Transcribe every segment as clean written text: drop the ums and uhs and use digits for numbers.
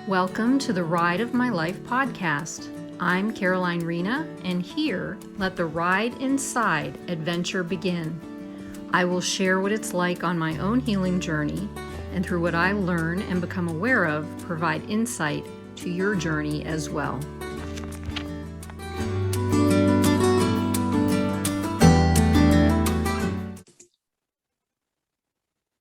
Welcome to the Ride of My Life podcast. I'm Caroline Rena, and here, let the ride inside adventure begin. I will share what it's like on my own healing journey, and through what I learn and become aware of, provide insight to your journey as well.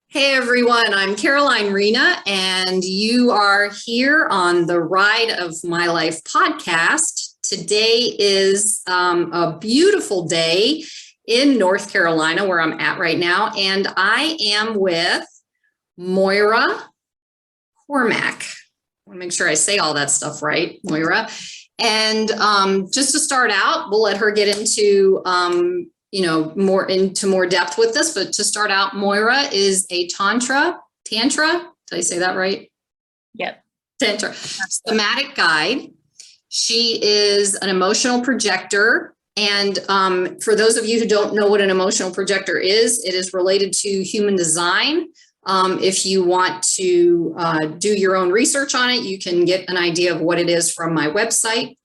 Hey everyone, I'm Caroline Rena, and you are here on the Ride of My Life podcast. Today is a beautiful day in North Carolina, where I'm at right now, and I am with Moira Cormack. I want to make sure I say all that stuff right, Moira. And just to start out, we'll let her get into more depth with this, but to start out, Moira is a Tantra, did I say that right? Yep. Tantra, somatic guide. She is an emotional projector. And for those of you who don't know what an emotional projector is, it is related to human design. If you want to do your own research on it, you can get an idea of what it is from my website.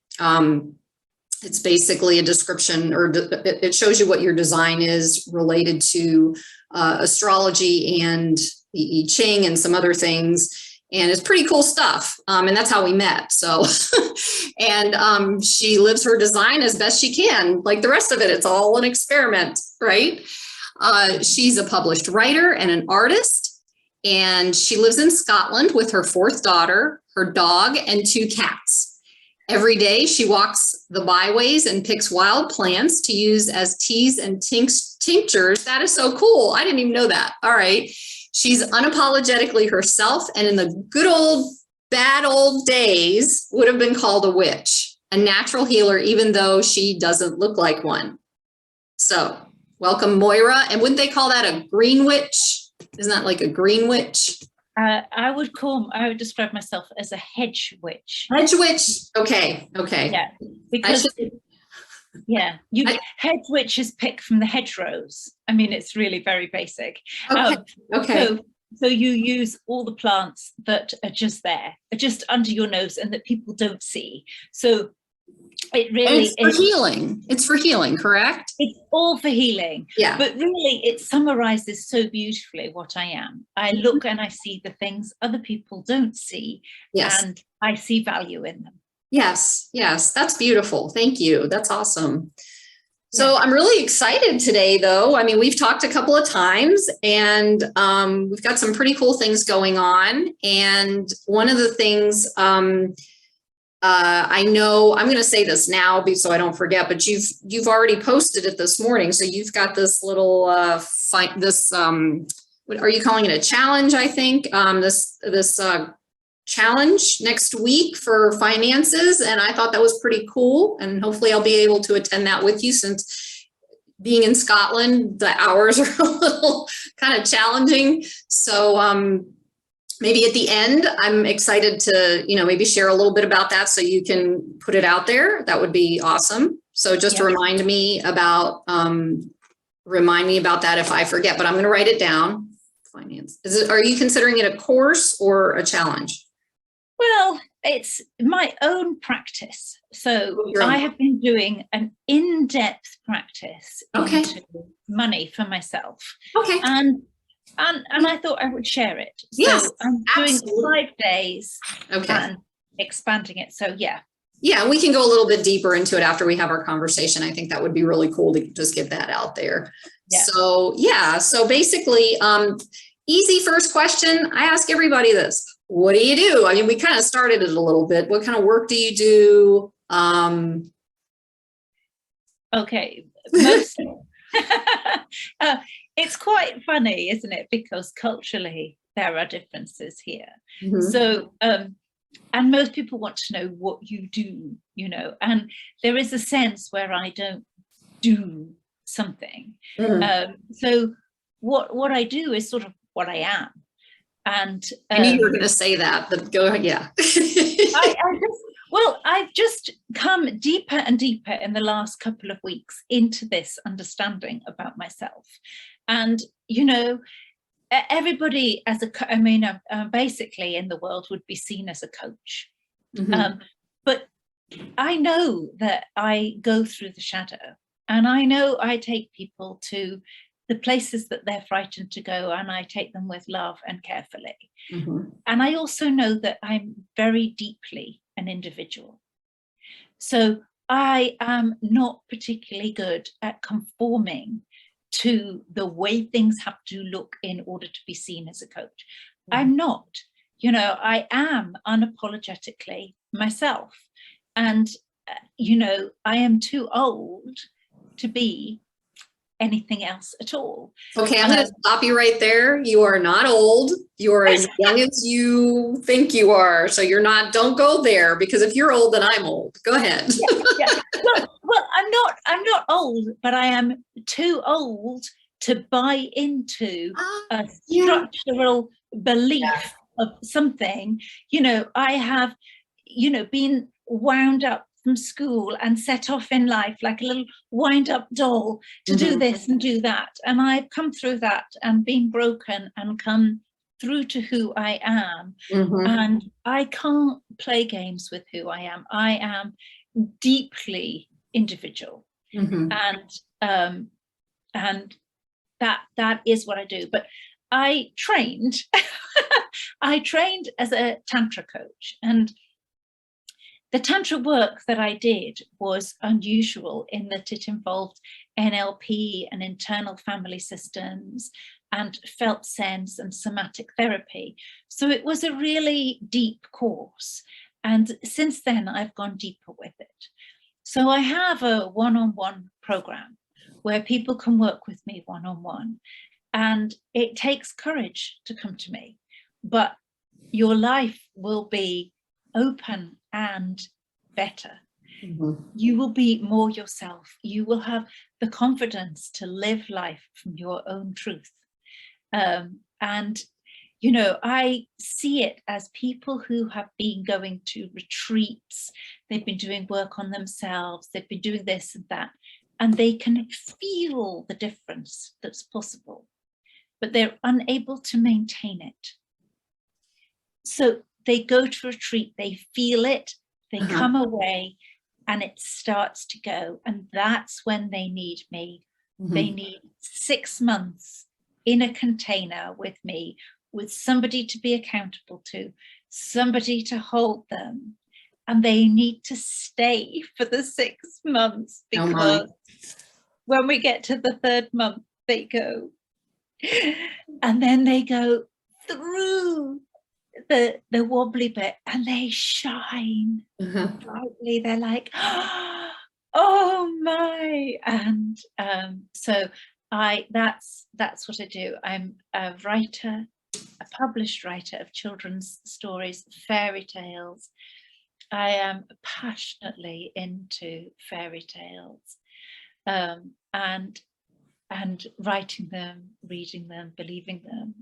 It's basically a description, or it shows you what your design is related to astrology and the I Ching and some other things. And it's pretty cool stuff. And that's how we met. So, and she lives her design as best she can. Like the rest of it, it's all an experiment, right? She's a published writer and an artist. And she lives in Scotland with her fourth daughter, her dog, and 2 cats. Every day she walks the byways and picks wild plants to use as teas and tinctures. That is so cool. I didn't even know that. All right. She's unapologetically herself, and in the good old, bad old days would have been called a witch, a natural healer, even though she doesn't look like one. So welcome, Moira. And wouldn't they call that a green witch? Isn't that like a green witch? I would describe myself as a hedge witch. Hedge witch. Okay. Yeah, because hedge witch is picked from the hedgerows. I mean, it's really very basic. Okay. So you use all the plants that are just there, just under your nose, and that people don't see. So it really is for healing. It's for healing, correct? It's all for healing. Yeah. But really, it summarizes so beautifully what I am. I look and I see the things other people don't see. Yes. And I see value in them. Yes. That's beautiful. Thank you. That's awesome. So I'm really excited today, though. I mean, we've talked a couple of times, and we've got some pretty cool things going on. And one of the things I know, I'm going to say this now so I don't forget, but you've already posted it this morning. So you've got this little what are you calling it? A challenge, I think. This challenge next week for finances, and I thought that was pretty cool. And hopefully, I'll be able to attend that with you, since being in Scotland, the hours are a little kind of challenging. So maybe at the end, I'm excited to, maybe share a little bit about that so you can put it out there. That would be awesome. So just remind me about that if I forget, but I'm going to write it down. Finance. Are you considering it a course or a challenge? Well, it's my own practice. So I have been doing an in-depth practice into money for myself. Okay. And I thought I would share it. Yes, so I'm absolutely. doing 5 days and expanding it. So yeah, we can go a little bit deeper into it after we have our conversation. I think that would be really cool to just get that out there. Yeah. So basically, easy first question. I ask everybody this: what do you do? I mean, we kind of started it a little bit. What kind of work do you do? Okay. Mostly. It's quite funny, isn't it? Because culturally there are differences here. Mm-hmm. So, and most people want to know what you do, and there is a sense where I don't do something. Mm-hmm. So what I do is sort of what I am. And I knew you were going to say that, but go ahead. Yeah. I've just come deeper and deeper in the last couple of weeks into this understanding about myself. And, everybody as a, basically in the world would be seen as a coach. But I know that I go through the shadow, and I know I take people to the places that they're frightened to go, and I take them with love and carefully. And I also know that I'm very deeply an individual. So I am not particularly good at conforming to the way things have to look in order to be seen as a coach. I'm not, you know, I am unapologetically myself. And, you know, I am too old to be anything else at all. Okay, I'm going to stop you right there. You are not old. You are as young as you think you are. So you're not, don't go there, because if you're old, then I'm old. Go ahead. Yeah. Well, I'm not old, but I am too old to buy into a structural belief of something. You know, I have, you know, been wound up from school and set off in life like a little wind-up doll to do this and do that. And I've come through that and been broken and come through to who I am. And I can't play games with who I am. I am deeply individual. And that is what I do. But I trained, I trained as a Tantra coach, and the Tantra work that I did was unusual in that it involved NLP and internal family systems and felt sense and somatic therapy. So it was a really deep course. And since then, I've gone deeper with it. So I have a one-on-one program where people can work with me one-on-one. And it takes courage to come to me, but your life will be open and better. You will be more yourself. You will have the confidence to live life from your own truth. And, you know, I see it as people who have been going to retreats, they've been doing work on themselves, they've been doing this and that, and they can feel the difference that's possible, but they're unable to maintain it. So they go to retreat, they feel it, they come away, and it starts to go. And that's when they need me. They need 6 months in a container with me, with somebody to be accountable to, somebody to hold them. And they need to stay for the 6 months, because when we get to the 3rd month, they go. And then they go through the wobbly bit and they shine brightly. They're like, oh my. And so that's what I do. I'm a writer, a published writer of children's stories, fairy tales. I am passionately into fairy tales, and writing them, reading them, believing them,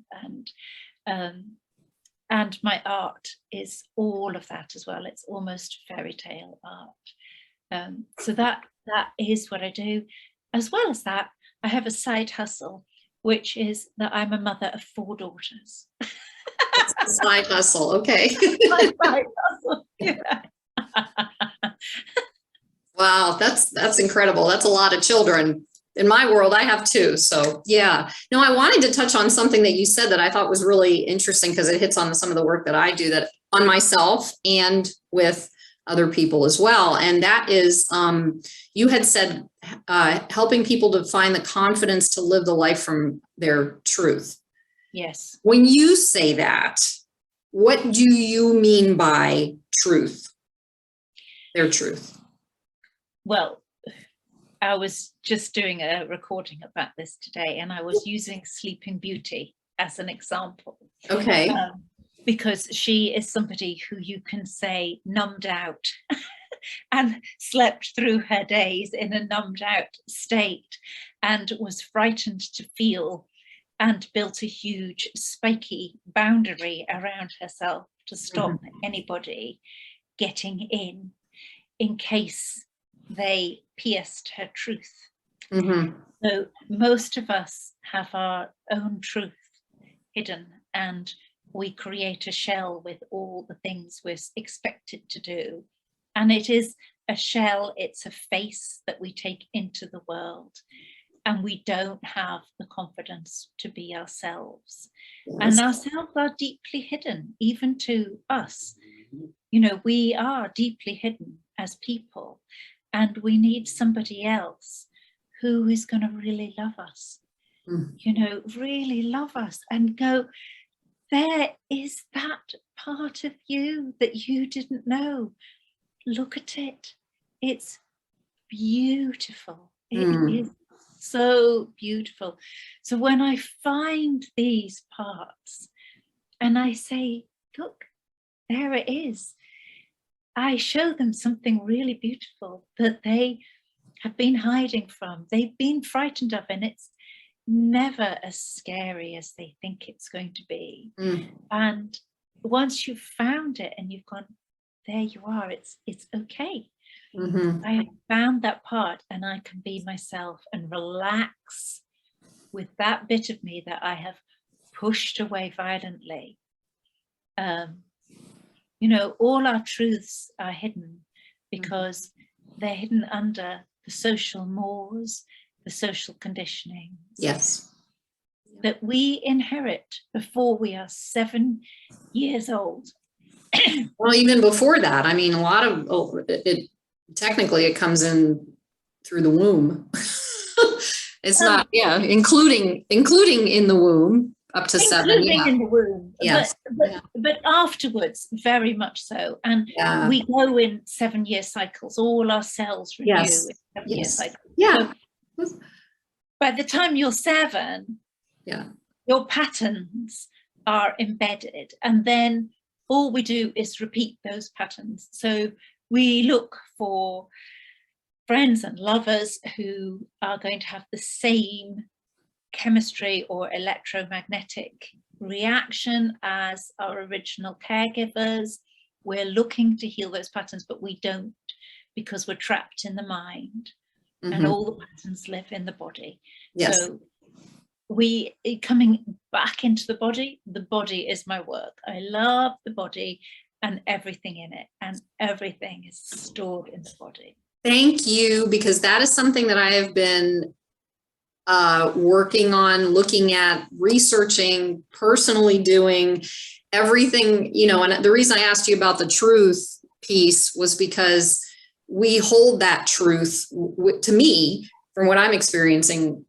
and my art is all of that as well. It's almost fairy tale art. So that is what I do. As well as that, I have a side hustle, which is that I'm a mother of 4 daughters. Side hustle, okay. My side hustle, yeah. Wow, that's incredible. That's a lot of children. In my world, I have 2. So yeah. No, I wanted to touch on something that you said that I thought was really interesting, because it hits on some of the work that I do, that on myself and with other people as well. And that is, you had said, helping people to find the confidence to live the life from their truth. Yes. When you say that, what do you mean by truth? Their truth? Well, I was just doing a recording about this today, and I was using Sleeping Beauty as an example. Okay. Because she is somebody who you can say numbed out and slept through her days in a numbed out state and was frightened to feel, and built a huge spiky boundary around herself to stop anybody getting in case they pierced her truth. So most of us have our own truth, hidden, and we create a shell with all the things we're expected to do. And it is a shell, it's a face that we take into the world, and we don't have the confidence to be ourselves. Yes. And ourselves are deeply hidden, even to us. You know, we are deeply hidden as people, and we need somebody else who is going to really love us, you know, really love us and go, there is that part of you that you didn't know. Look at it. It's beautiful. It is so beautiful. So when I find these parts and I say, look, there it is, I show them something really beautiful that they have been hiding from, they've been frightened of, and it's never as scary as they think it's going to be. And once you've found it and you've gone, there you are, it's okay. I have found that part, and I can be myself and relax with that bit of me that I have pushed away violently. You know, all our truths are hidden because they're hidden under the social mores, the social conditioning. Yes. That we inherit before we are 7 years old. Well, even before that, I mean, a lot of it technically it comes in through the womb. It's not, yeah, including in the womb up to 7. Yeah. In the womb. Yes. But afterwards, very much so. And we go in 7-year cycles. All our cells renew in 7-year cycles. Yeah. So by the time you're 7, your patterns are embedded, and then all we do is repeat those patterns. So we look for friends and lovers who are going to have the same chemistry or electromagnetic reaction as our original caregivers. We're looking to heal those patterns, but we don't, because we're trapped in the mind, and all the patterns live in the body. Yes. So we coming back into the body is my work. I love the body and everything in it, and everything is stored in the body. Thank you, because that is something that I have been working on, looking at, researching, personally doing everything, you know. And the reason I asked you about the truth piece was because we hold that truth, to me, from what I'm experiencing,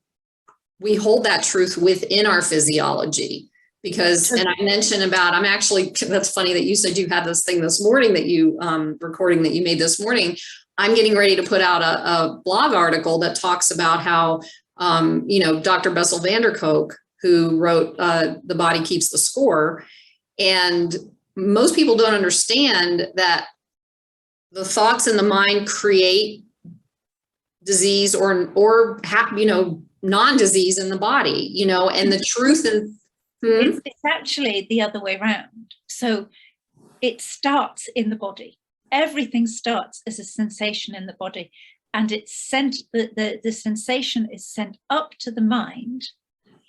we hold that truth within our physiology. Because, and I mentioned about, I'm actually, that's funny that you said you had this thing this morning that you, recording that you made this morning. I'm getting ready to put out a blog article that talks about how, you know, Dr. Bessel van der Kolk, who wrote The Body Keeps the Score. And most people don't understand that the thoughts in the mind create disease or you know, non-disease in the body, you know, and the truth is, it's actually the other way around. So it starts in the body. Everything starts as a sensation in the body, and it's sent, the sensation is sent up to the mind.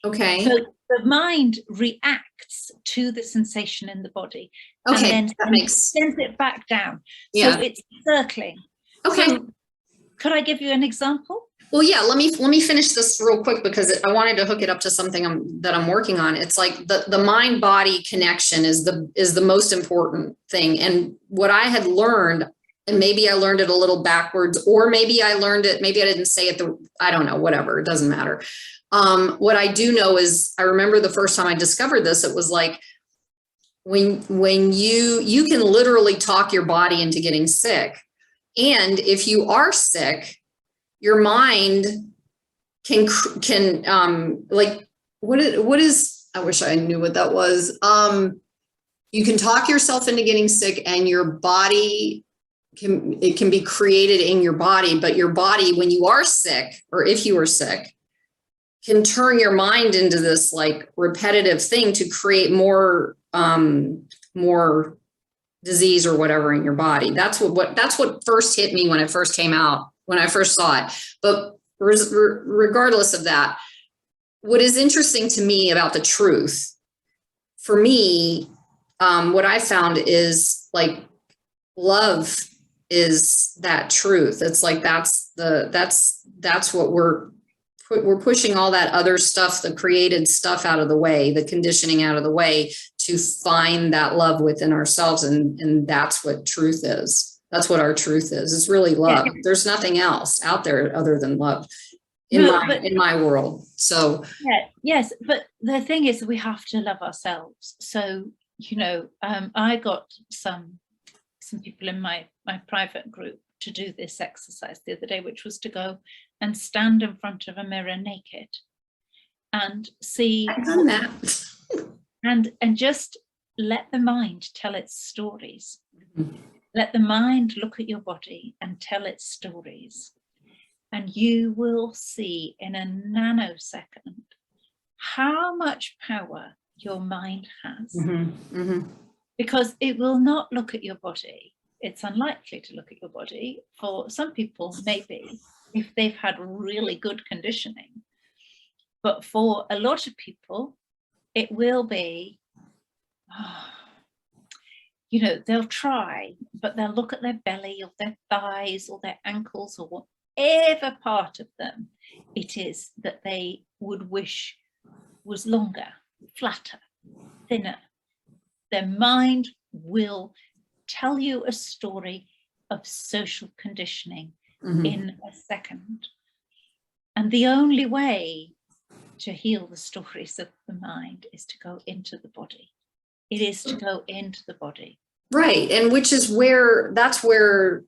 Okay. So the mind reacts to the sensation in the body. Okay, and then sends it back down. So it's circling. Okay. So could I give you an example? Well, yeah, let me finish this real quick, because I wanted to hook it up to something that I'm working on. It's like the mind body connection is the most important thing. And what I had learned, and maybe I learned it a little backwards, or maybe I learned it, maybe I didn't say it, I don't know, whatever, it doesn't matter. What I do know is, I remember the first time I discovered this, it was like, when you can literally talk your body into getting sick. And if you are sick, your mind can like, what is, I wish I knew what that was. You can talk yourself into getting sick, and your body can be created in your body, but your body, when you are sick, or if you are sick, can turn your mind into this like repetitive thing to create more disease or whatever in your body. That's what first hit me when it first came out, when I first saw it. But regardless of that, what is interesting to me about the truth for me, what I found is like love is that truth. It's like that's what we're pushing all that other stuff, the created stuff out of the way, the conditioning out of the way to find that love within ourselves. And that's what truth is. That's what our truth is. It's really love. Yeah. There's nothing else out there other than love in my world. So yeah, yes, but the thing is we have to love ourselves. So, you know, I got some people in my private group to do this exercise the other day, which was to go and stand in front of a mirror naked and see I've done that. and just let the mind tell its stories. Mm-hmm. Let the mind look at your body and tell its stories, and you will see in a nanosecond how much power your mind has. Mm-hmm. Mm-hmm. Because it will not look at your body. It's unlikely to look at your body. For some people, maybe, if they've had really good conditioning. But for a lot of people, it will be, you know, they'll try, but they'll look at their belly or their thighs or their ankles or whatever part of them it is that they would wish was longer, flatter, thinner. Their mind will tell you a story of social conditioning in a second. And the only way to heal the stories of the mind is to go into the body. It is to go into the body. Right. And which is where, that's where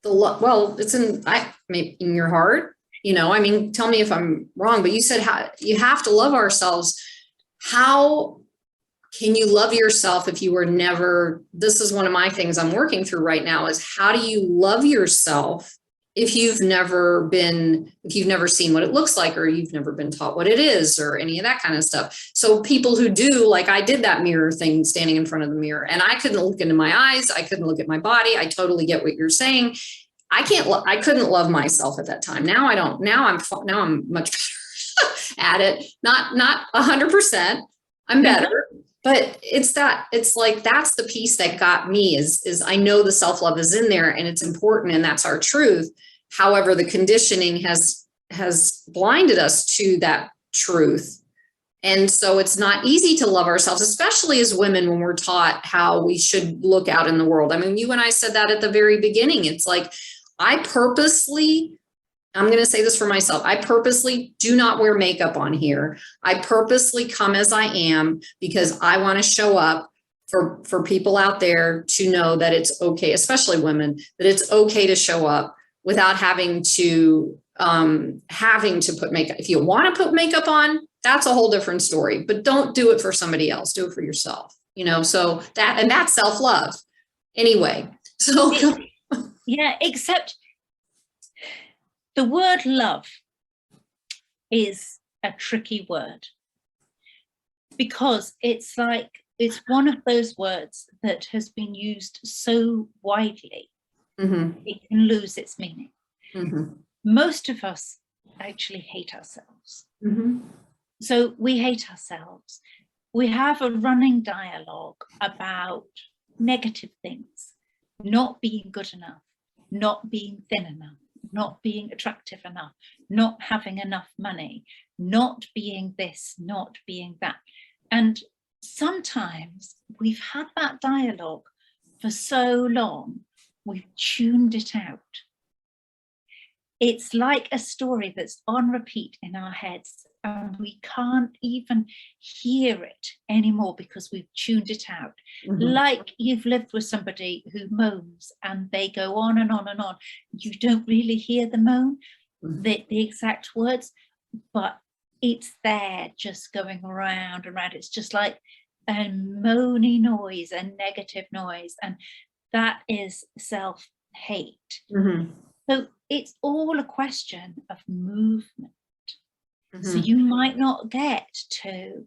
the love, well, it's in your heart, you know, I mean, tell me if I'm wrong, but you said how you have to love ourselves. How can you love yourself if you were never, this is one of my things I'm working through right now, is how do you love yourself if you've never seen what it looks like, or you've never been taught what it is, or any of that kind of stuff. So people who do, like I did that mirror thing, standing in front of the mirror, and I couldn't look into my eyes. I couldn't look at my body. I totally get what you're saying. I couldn't love myself at that time. Now I don't, now I'm much better at it. Not 100%. I'm better. But it's like, that's the piece that got me is I know the self-love is in there and it's important and that's our truth. However, the conditioning has blinded us to that truth. And so it's not easy to love ourselves, especially as women, when we're taught how we should look out in the world. I mean, you and I said that at the very beginning. It's like, I'm going to say this for myself. I purposely do not wear makeup on here. I purposely come as I am because I want to show up for people out there to know that it's okay, especially women, that it's okay to show up without having to put makeup. If you want to put makeup on, that's a whole different story, but don't do it for somebody else. Do it for yourself, you know, so that's self-love anyway. So yeah, except the word love is a tricky word because it's one of those words that has been used so widely, it can lose its meaning. Most of us actually hate ourselves. So we hate ourselves. We have a running dialogue about negative things, not being good enough, not being thin enough, not being attractive enough, not having enough money, not being this, not being that. And sometimes we've had that dialogue for so long, we've tuned it out. It's like a story that's on repeat in our heads and we can't even hear it anymore because we've tuned it out. Like you've lived with somebody who moans and they go on and on and on. You don't really hear the moan, the exact words, but it's there just going around and around. It's just like a moany noise, a negative noise, and that is self-hate. So it's all a question of movement. So you might not get to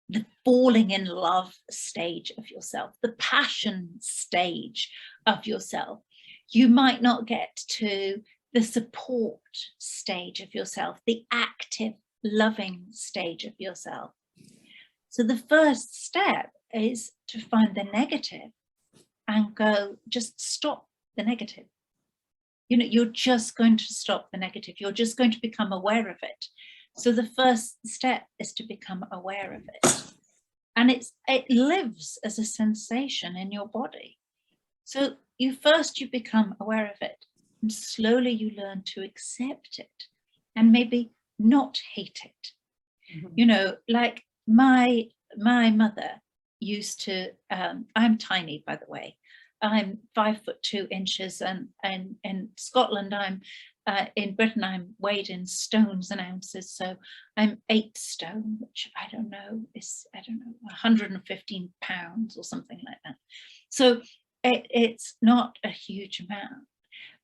the falling in love stage of yourself, the passion stage of yourself. You might not get to the support stage of yourself, the active, loving stage of yourself. So the first step is to find the negative and go, just stop the negative. You know, you're just going to stop the negative. You're just going to become aware of it. So the first step is to become aware of it. And it lives as a sensation in your body. So you become aware of it, and slowly you learn to accept it and maybe not hate it. Mm-hmm. You know, like my mother used to, I'm tiny, by the way. I'm 5'2", and in Scotland, in Britain, I'm weighed in stones and ounces. So I'm 8 stone, which I don't know, 115 pounds or something like that. So it's not a huge amount.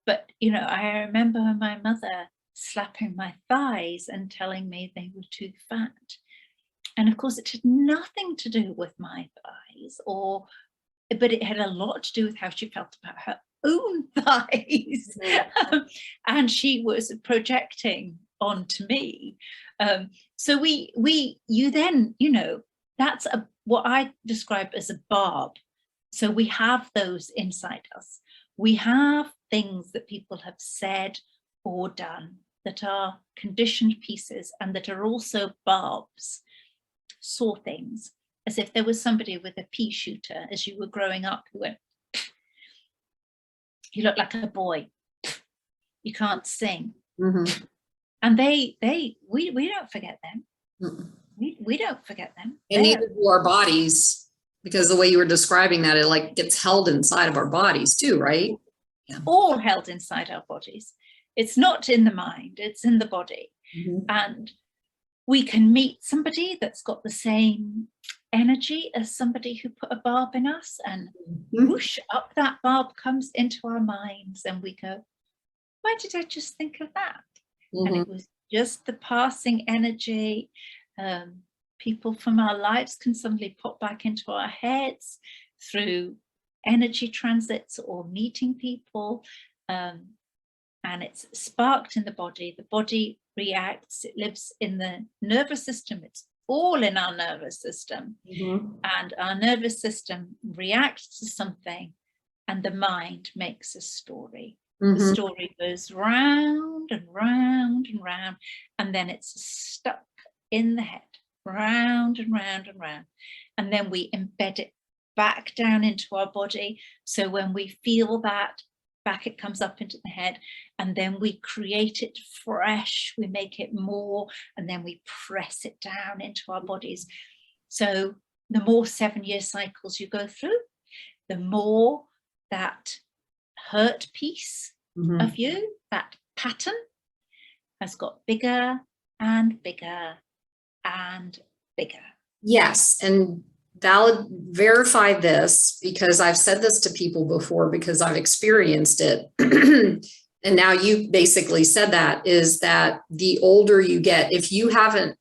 But, you know, I remember my mother slapping my thighs and telling me they were too fat. And of course, it had nothing to do with my thighs, but it had a lot to do with how she felt about her own thighs. And she was projecting onto me. So you then, you know, that's what I describe as a barb. So we have those inside us. We have things that people have said or done that are conditioned pieces and that are also barbs, saw things, as if there was somebody with a pea shooter as you were growing up who went, you look like a boy, you can't sing. Mm-hmm. And we don't forget them. Mm-hmm. We don't forget them. And neither do our bodies, because the way you were describing that, it like gets held inside of our bodies too, right? Yeah. All held inside our bodies. It's not in the mind, it's in the body. Mm-hmm. And we can meet somebody that's got the same energy as somebody who put a barb in us, and whoosh, up that barb comes into our minds, and we go, why did I just think of that? Mm-hmm. And it was just the passing energy. People from our lives can suddenly pop back into our heads through energy transits or meeting people, and it's sparked in the body. The body reacts, it lives in the nervous system, it's all in our nervous system. Mm-hmm. And our nervous system reacts to something, and the mind makes a story. Mm-hmm. The story goes round and round and round, and then it's stuck in the head, round and round and round. And then we embed it back down into our body. So when we feel that, back it comes up into the head, and then we create it fresh, we make it more, and then we press it down into our bodies. So the more 7-year cycles you go through, the more that hurt piece of you, that pattern, has got bigger and bigger and bigger. Yes, and verify this, because I've said this to people before because I've experienced it. And now you basically said that, is that the older you get, if you haven't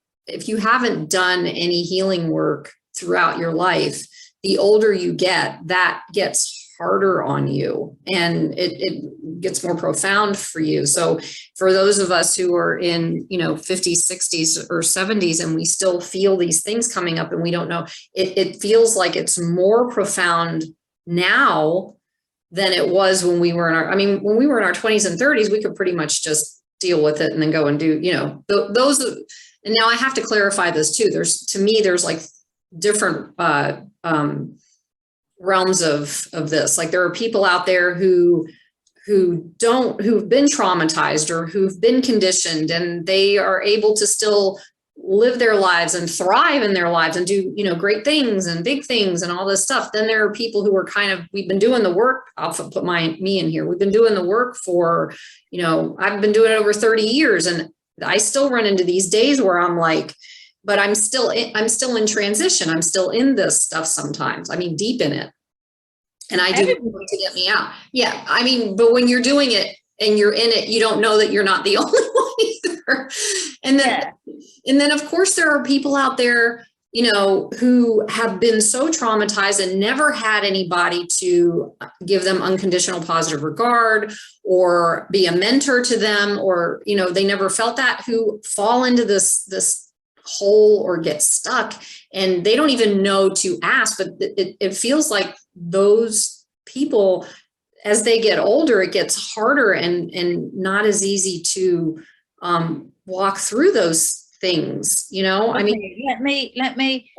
done any healing work throughout your life, the older you get, that gets harder on you, and it gets more profound for you. So for those of us who are in, 50s, 60s or 70s, and we still feel these things coming up and we don't know, it feels like it's more profound now than it was when we were when we were in our 20s and 30s, we could pretty much just deal with it and then go and do, those. And now I have to clarify this too. There's like different realms of this. Like there are people out there who've been traumatized or who've been conditioned, and they are able to still live their lives and thrive in their lives and do, great things and big things and all this stuff. Then there are people who are we've been doing the work. I'll put me in here. We've been doing the work for, I've been doing it over 30 years, and I still run into these days where I'm like, but I'm still in transition. I'm still in this stuff sometimes. Deep in it. And I do to get me out. Yeah. But when you're doing it and you're in it, you don't know that you're not the only one either. And then of course there are people out there, who have been so traumatized and never had anybody to give them unconditional positive regard or be a mentor to them, or, they never felt that, who fall into this hole or get stuck, and they don't even know to ask. But it feels like those people, as they get older, it gets harder and not as easy to walk through those things, you know. Okay, I mean, let me,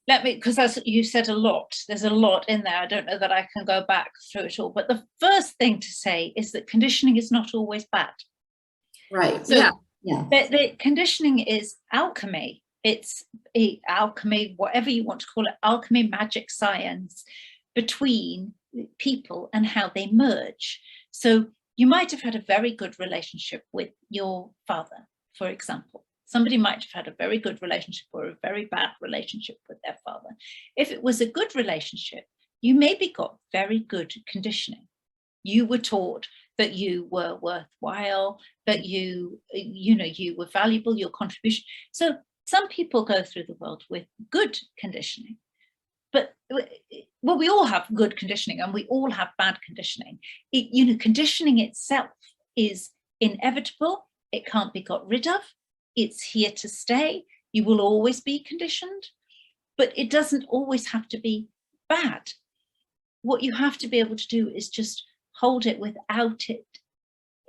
because as you said, there's a lot in there. I don't know that I can go back through it all, but the first thing to say is that conditioning is not always bad. Right. So yeah. The conditioning is alchemy. It's alchemy, whatever you want to call it, alchemy, magic, science, between people and how they merge. So you might have had a very good relationship with your father, for example. Somebody might have had a very good relationship or a very bad relationship with their father. If it was a good relationship, you maybe got very good conditioning. You were taught that you were worthwhile, that you were valuable, your contribution. So some people go through the world with good conditioning. But, well, we all have good conditioning and we all have bad conditioning. Conditioning itself is inevitable. It can't be got rid of. It's here to stay. You will always be conditioned, but it doesn't always have to be bad. What you have to be able to do is just hold it without it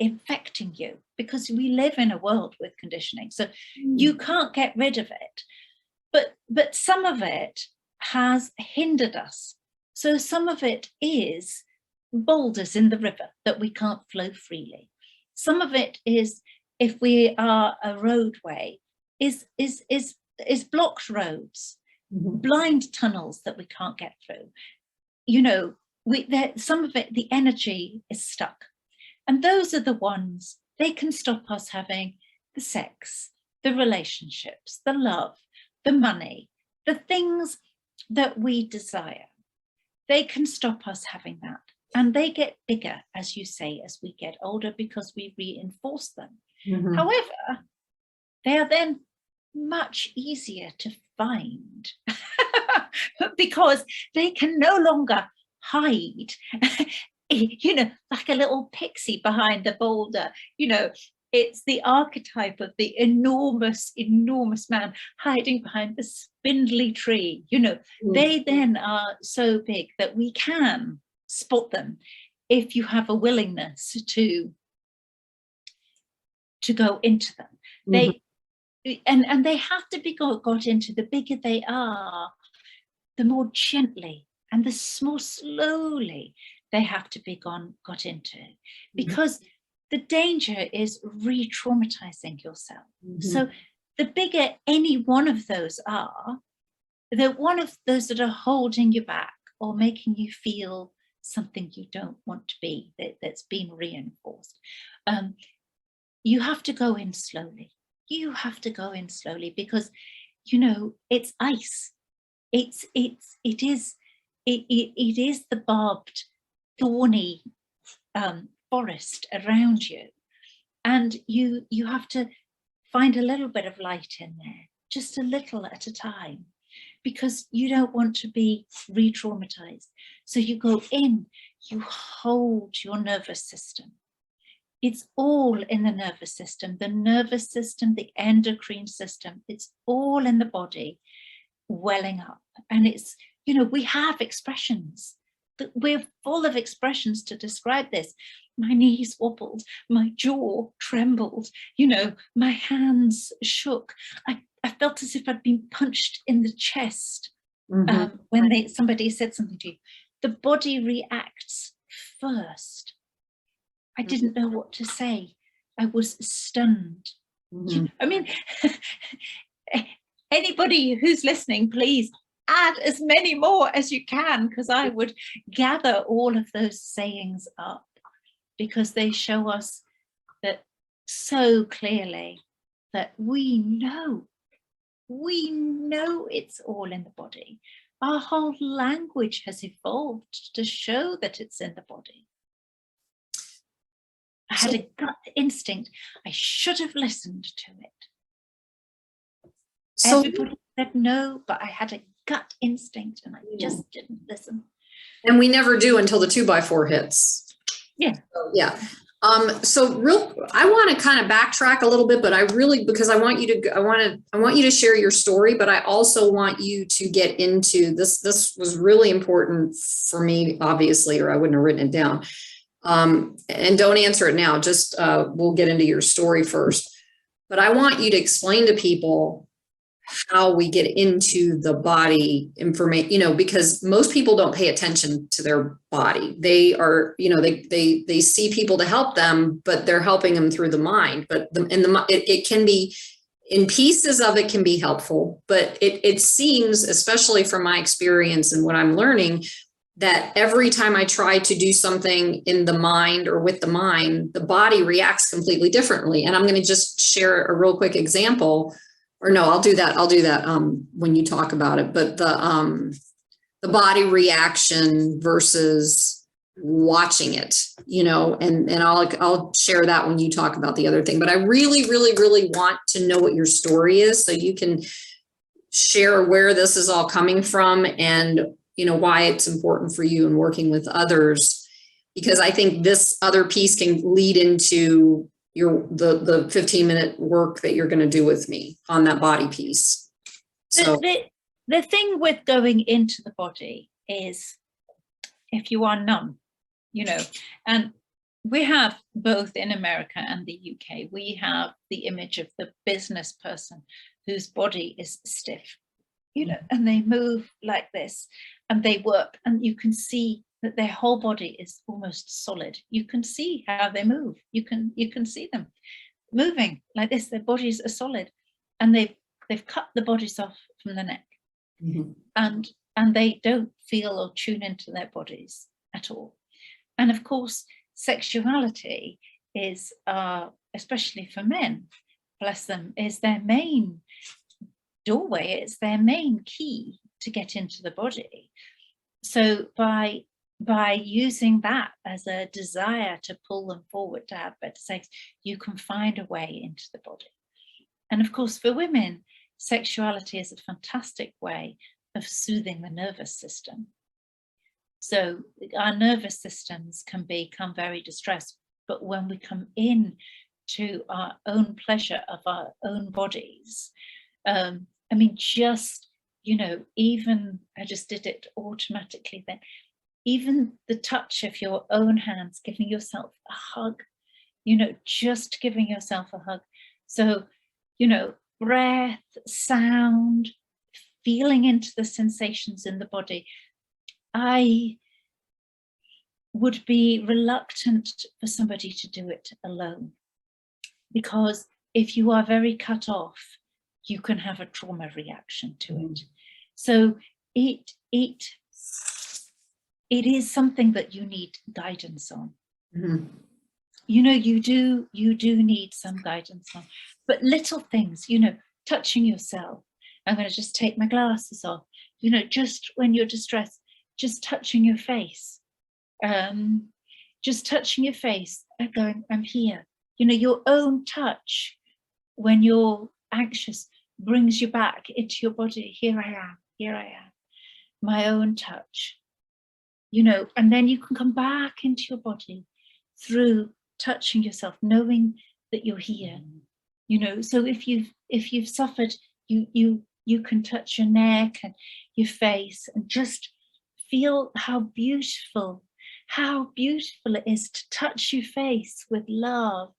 infecting you, because we live in a world with conditioning. So you can't get rid of it, but some of it has hindered us. So some of it is boulders in the river that we can't flow freely. Some of it is, if we are a roadway, is blocked roads, blind tunnels that we can't get through. Some of it, the energy is stuck. And those are the ones, they can stop us having the sex, the relationships, the love, the money, the things that we desire. They can stop us having that. And they get bigger, as you say, as we get older, because we reinforce them. However, they are then much easier to find because they can no longer hide, like a little pixie behind the boulder. It's the archetype of the enormous man hiding behind the spindly tree. They then are so big that we can spot them if you have a willingness to go into them. They have to be got into. The bigger they are, the more gently and the more slowly they have to be got into, because the danger is re-traumatizing yourself. So the bigger any one of those are, the one of those that are holding you back or making you feel something you don't want to be, that's been reinforced, you have to go in slowly. You have to go in slowly, because it's ice. It is the barbed, thorny forest around you, and you have to find a little bit of light in there, just a little at a time, because you don't want to be re-traumatized. So you go in, you hold your nervous system. It's all in the nervous system, the endocrine system. It's all in the body, welling up. And it's, we have expressions. We're full of expressions to describe this. My knees wobbled, my jaw trembled, my hands shook. I felt as if I'd been punched in the chest when somebody said something to you. The body reacts first. I didn't know what to say. I was stunned. I mean, anybody who's listening, please add as many more as you can, because I would gather all of those sayings up, because they show us that so clearly that we know it's all in the body. Our whole language has evolved to show that it's in the body. I had a gut instinct. I should have listened to it. So everybody said no, but I had a gut instinct and I just didn't listen. And we never do until the 2x4 hits. Yeah. So, yeah. I want to kind of backtrack a little bit, but because I want you to share your story, but I also want you to get into this. This was really important for me, obviously, or I wouldn't have written it down. And don't answer it now. Just, we'll get into your story first, but I want you to explain to people how we get into the body information, because most people don't pay attention to their body. They are, they see people to help them, but they're helping them through the mind. But it can be, in pieces of it can be helpful, but it seems, especially from my experience and what I'm learning, that every time I try to do something in the mind or with the mind, the body reacts completely differently. And I'm going to just share a real quick example. Or no, I'll do that when you talk about it. But the body reaction versus watching it, and I'll share that when you talk about the other thing. But I really, really, really want to know what your story is, so you can share where this is all coming from and why it's important for you in working with others, because I think this other piece can lead into the 15-minute work that you're going to do with me on that body piece. So the thing with going into the body is, if you are numb, and we have, both in America and the UK, we have the image of the business person whose body is stiff, and they move like this and they work, and you can see that their whole body is almost solid. You can see how they move. You can see them moving like this. Their bodies are solid, and they've cut the bodies off from the neck, and they don't feel or tune into their bodies at all. And of course, sexuality is, especially for men, bless them, is their main doorway. It's their main key to get into the body. So by using that as a desire to pull them forward to have better sex, you can find a way into the body. And of course, for women, sexuality is a fantastic way of soothing the nervous system. So our nervous systems can become very distressed, but when we come in to our own pleasure of our own bodies, even I just did it automatically then. Even the touch of your own hands, giving yourself a hug, just giving yourself a hug. So, breath, sound, feeling into the sensations in the body. I would be reluctant for somebody to do it alone, because if you are very cut off, you can have a trauma reaction to it. So it is something that you need guidance on. You do need some guidance on, but little things, touching yourself. I'm going to just take my glasses off, just when you're distressed, just touching your face, and going, I'm here. Your own touch when you're anxious brings you back into your body. Here I am, my own touch. And then you can come back into your body through touching yourself, knowing that you're here. So if you've suffered, you can touch your neck and your face and just feel how beautiful it is to touch your face with love,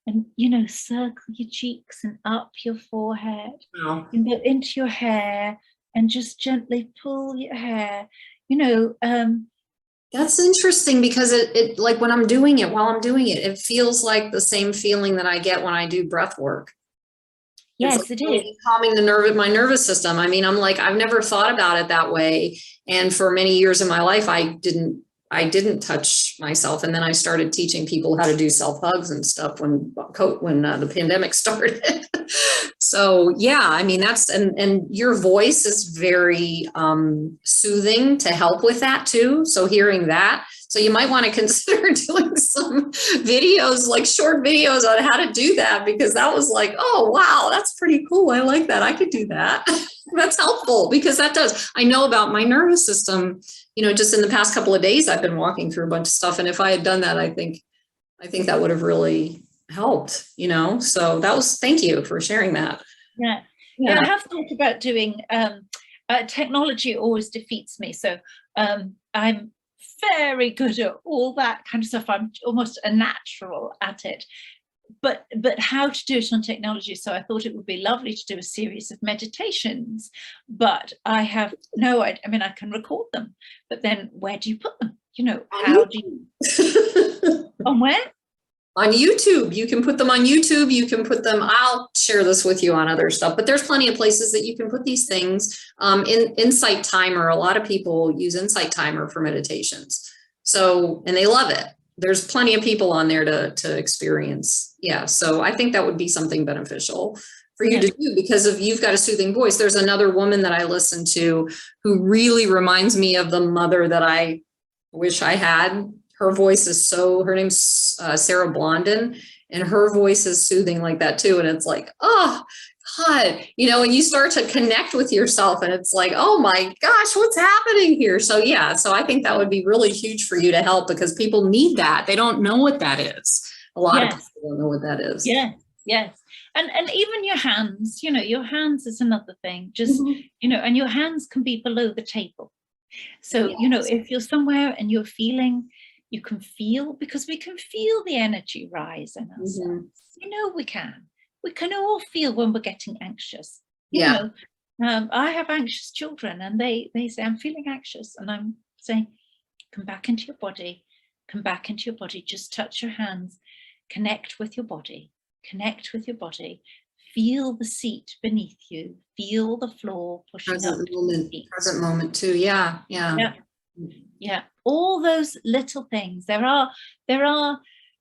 and circle your cheeks and up your forehead, and go into your hair and just gently pull your hair. That's interesting, because it like when I'm doing it, while I'm doing it, it feels like the same feeling that I get when I do breath work. Yes, it is. Calming my nervous system. I mean, I'm like, I've never thought about it that way. And for many years in my life, I didn't touch myself. And then I started teaching people how to do self hugs and stuff when the pandemic started. So yeah, I mean, and your voice is very soothing to help with that too. So hearing that, so you might want to consider doing some videos, like short videos on how to do that, because that was like, oh, wow, that's pretty cool. I like that. I could do that. That's helpful, because I know about my nervous system, just in the past couple of days, I've been walking through a bunch of stuff. And if I had done that, I think I think that would have really helped, so thank you for sharing that. Yeah. I have thought about doing, technology always defeats me. So I'm very good at all that kind of stuff. I'm almost a natural at it. But how to do it on technology. So I thought it would be lovely to do a series of meditations, but I have no idea. I mean, I can record them, but then where do you put them? How do you, on where? On YouTube. You can put them on YouTube. You can put them, I'll share this with you on other stuff, but there's plenty of places that you can put these things. In Insight Timer, a lot of people use Insight Timer for meditations. So, and they love it. There's plenty of people on there to experience. Yeah. So I think that would be something beneficial for you to do because you've got a soothing voice. There's another woman that I listen to who really reminds me of the mother that I wish I had. Her voice is her name's Sarah Blondin, and her voice is soothing like that too. And it's like, oh God, and you start to connect with yourself and it's like, oh my gosh, what's happening here? So yeah, so I think that would be really huge for you to help because people need that. They don't know what that is. A lot of people don't know what that is. Yes. And even your hands, your hands is another thing. Just, and your hands can be below the table. So, if you're somewhere and you're feeling, you can feel, because we can feel the energy rise in ourselves. We can all feel when we're getting anxious. I have anxious children and they say, I'm feeling anxious. And I'm saying, come back into your body, just touch your hands, connect with your body, feel the seat beneath you, feel the floor pushing up. Present moment too. Yeah. All those little things. There are,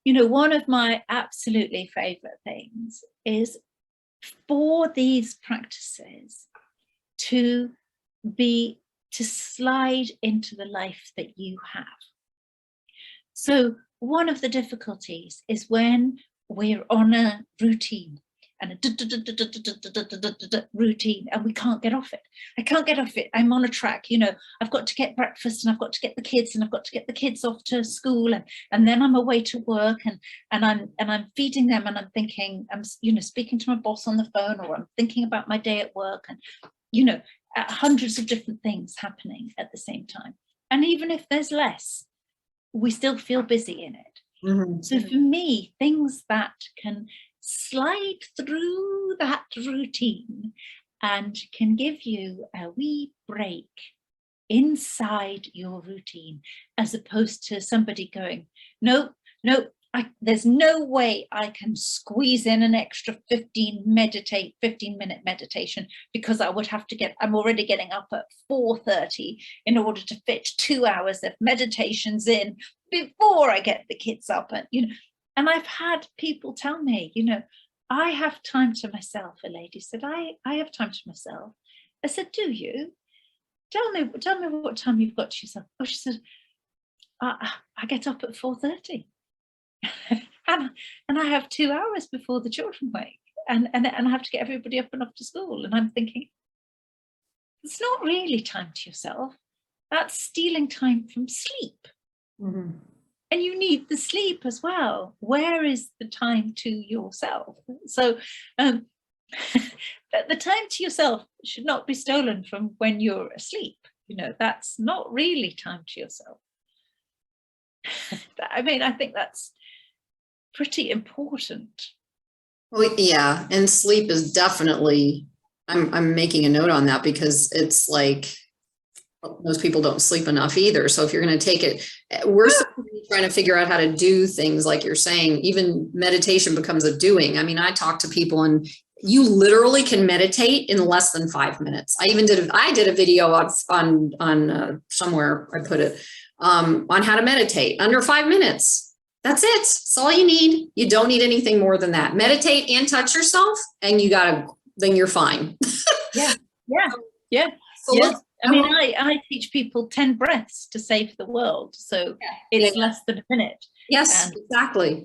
one of my absolutely favorite things is for these practices to slide into the life that you have. So one of the difficulties is when we're on a routine and a routine and we can't get off it. I can't get off it. I'm on a track, I've got to get breakfast and I've got to get the kids and I've got to get the kids off to school and then I'm away to work and I'm feeding them and I'm thinking, I'm speaking to my boss on the phone, or I'm thinking about my day at work, and hundreds of different things happening at the same time. And even if there's less, we still feel busy in it. So for me, things that can slide through that routine and can give you a wee break inside your routine, as opposed to somebody going, nope, there's no way I can squeeze in an extra 15-minute meditation, because I would have to I'm already getting up at 4:30 in order to fit 2 hours of meditations in before I get the kids up. And I've had people tell me, I have time to myself. A lady said, I have time to myself. I said, do you? Tell me what time you've got to yourself. Oh, she said, I get up at 4:30. and I have 2 hours before the children wake. And I have to get everybody up and off to school. And I'm thinking, it's not really time to yourself. That's stealing time from sleep. And you need the sleep as well. Where is the time to yourself? So the time to yourself should not be stolen from when you're asleep. That's not really time to yourself. I mean, I think that's pretty important. Well, yeah. And sleep is definitely, I'm making a note on that, because it's like, most people don't sleep enough either. So if you're going to take it, we're trying to figure out how to do things like you're saying. Even meditation becomes a doing. I mean, I talk to people and you literally can meditate in less than 5 minutes. I did a video on somewhere I put it on how to meditate under 5 minutes. That's it. That's all you need. You don't need anything more than that. Meditate and touch yourself, and then you're fine. Yeah. So I mean, I teach people 10 breaths to save the world. So it's less than a minute. Yes, exactly.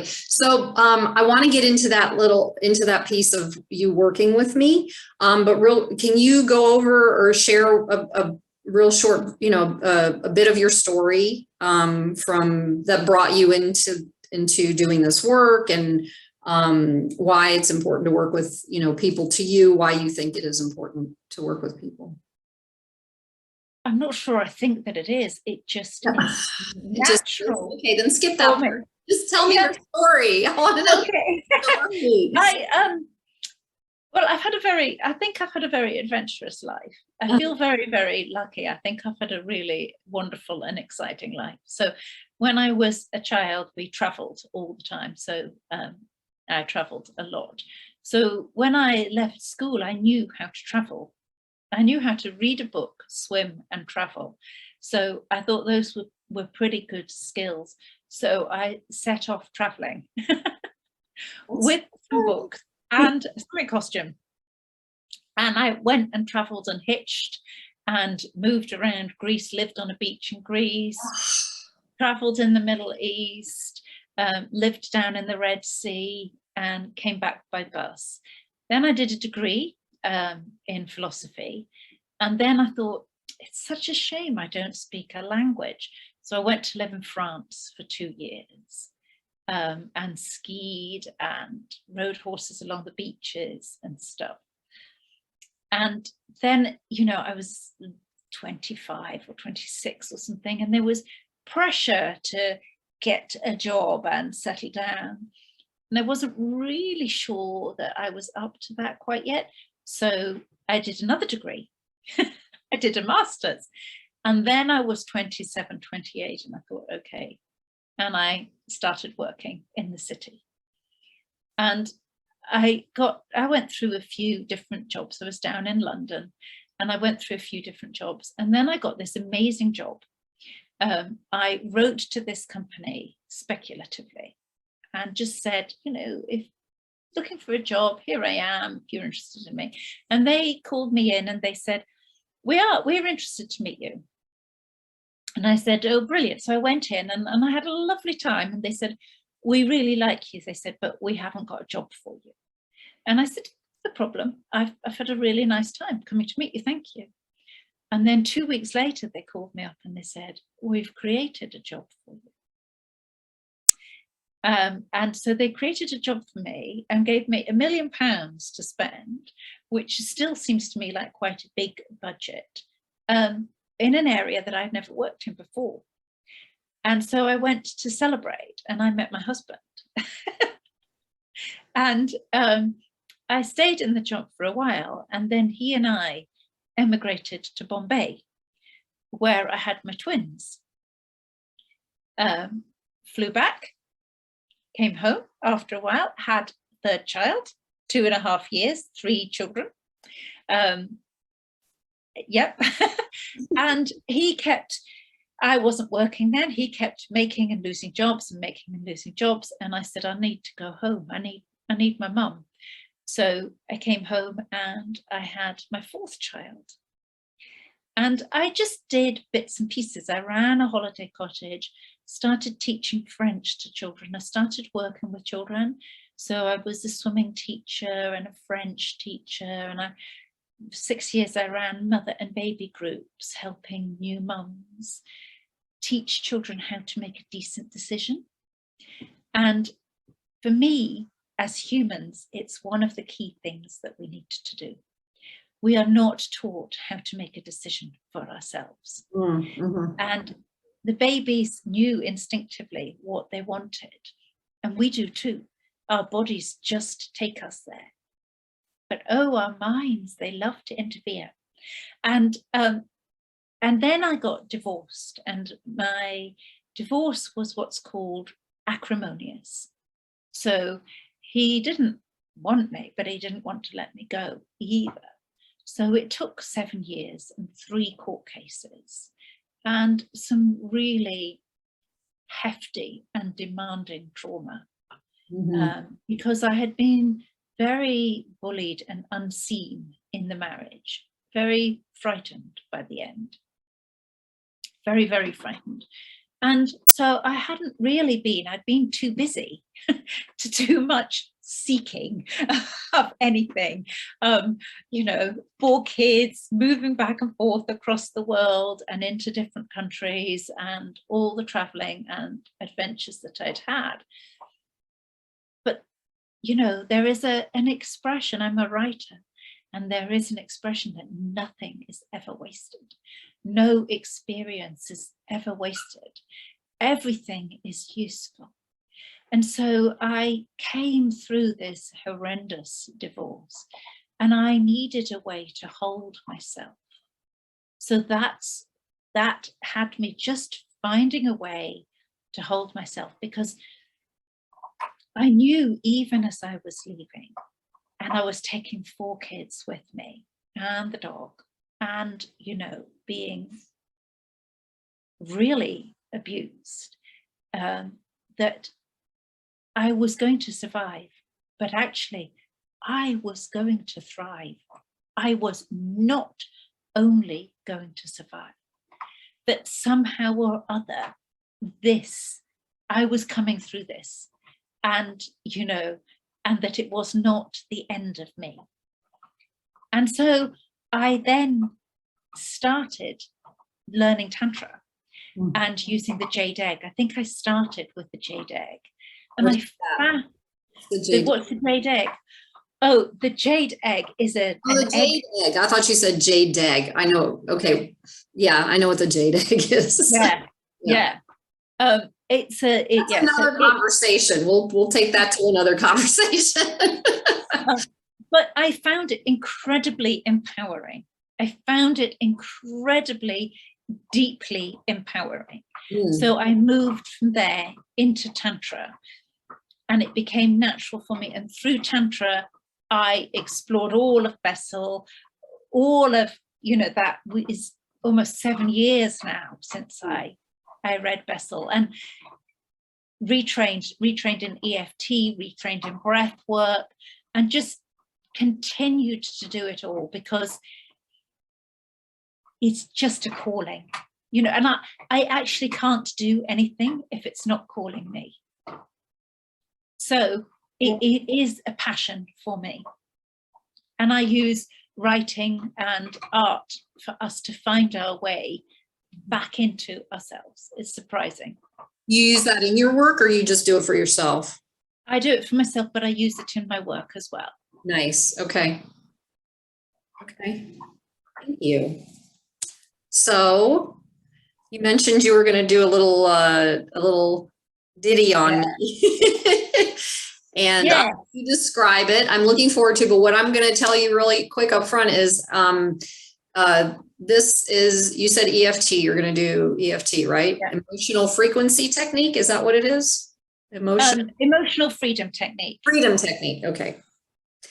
So I want to get into that piece of you working with me. But can you go over or share a real short, a bit of your story from that brought you into into doing this work, and why it's important to work with, you know, people to you, why you think it is important to work with people. I'm not sure I think that it is. It just is natural. Okay, then skip that part. Just tell me your story. I want to know. Okay. Well, I think I've had a very adventurous life. I feel very, very lucky. I think I've had a really wonderful and exciting life. So when I was a child, we traveled all the time. So I traveled a lot. So when I left school, I knew how to travel. I knew how to read a book, swim, and travel. So I thought those were pretty good skills. So I set off traveling with some books and a swimming costume. And I went and traveled and hitched and moved around Greece, lived on a beach in Greece, traveled in the Middle East, lived down in the Red Sea, and came back by bus. Then I did a degree in philosophy. And then I thought, it's such a shame I don't speak a language. So I went to live in France for 2 years and skied and rode horses along the beaches and stuff. And then, you know, I was 25 or 26 or something, and there was pressure to get a job and settle down. And I wasn't really sure that I was up to that quite yet. So I did another degree. I did a master's. And then I was 27, 28, and I thought, okay. And I started working in the city. And I went through a few different jobs. I was down in London, and I went through a few different jobs. And then I got this amazing job. I wrote to this company speculatively and just said, you know, if looking for a job, here I am, if you're interested in me. And they called me in and they said, we're interested to meet you. And I said, oh, brilliant. So I went in and I had a lovely time. And they said, we really like you. They said, but we haven't got a job for you. And I said, no problem. I've had a really nice time coming to meet you. Thank you. And then 2 weeks later, they called me up and they said, we've created a job for you. And so they created a job for me and gave me £1 million to spend, which still seems to me like quite a big budget, in an area that I'd never worked in before. And so I went to celebrate and I met my husband. And I stayed in the job for a while, and then he and I emigrated to Bombay, where I had my twins. Flew back, came home after a while, had third child, 2.5 years, 3 children. Yep. And I wasn't working then. He kept making and losing jobs and making and losing jobs. And I said, I need to go home. I need my mum. So I came home and I had my 4th child. And I just did bits and pieces. I ran a holiday cottage, started teaching French to children. I started working with children. So I was a swimming teacher and a French teacher. And 6 years I ran mother and baby groups, helping new mums teach children how to make a decent decision. And for me, as humans, it's one of the key things that we need to do. We are not taught how to make a decision for ourselves. Mm-hmm. And the babies knew instinctively what they wanted. And we do too. Our bodies just take us there. But oh, our minds, they love to interfere. And then I got divorced, and my divorce was what's called acrimonious. So he didn't want me, but he didn't want to let me go either. So it took 7 years and 3 court cases and some really hefty and demanding trauma, because I had been very bullied and unseen in the marriage, very frightened by the end, very, very frightened. And so I hadn't really I'd been too busy to do much seeking of anything. You know, 4 kids moving back and forth across the world and into different countries, and all the traveling and adventures that I'd had. But, you know, there is an expression, I'm a writer, and there is an expression that nothing is ever wasted. No experience is ever wasted. Everything is useful. And so I came through this horrendous divorce, and I needed a way to hold myself. So that had me just finding a way to hold myself, because I knew even as I was leaving, and I was taking 4 kids with me and the dog, and, you know, being really abused, that I was going to survive, but actually I was going to thrive. I was not only going to survive, that somehow or other, I was coming through this, and, you know, and that it was not the end of me. And so I then started learning Tantra and using the jade egg. I think I started with the jade egg. And what's the jade egg? Oh, the jade egg is the jade egg. I thought you said jade egg. I know. Okay. Yeah, I know what the jade egg is. Yeah. It's another conversation. We'll take that to another conversation. But I found it incredibly empowering. I found it incredibly deeply empowering. So I moved from there into Tantra, and it became natural for me. And through Tantra, I explored all of Bessel, all of, you know, that is almost 7 years now since I read Bessel, and retrained in EFT, retrained in breath work, and just continued to do it all, because it's just a calling, you know, and I actually can't do anything if it's not calling me. So it is a passion for me. And I use writing and art for us to find our way back into ourselves. It's surprising. You use that in your work, or you just do it for yourself? I do it for myself, but I use it in my work as well. Nice. Okay. Thank you. So you mentioned you were going to do a little ditty on me. And you describe it. I'm looking forward to, but what I'm going to tell you really quick up front is this is, you said EFT, you're going to do EFT, right? Yeah. Emotional frequency technique. Is that what it is? Emotional freedom technique. Freedom technique. Okay.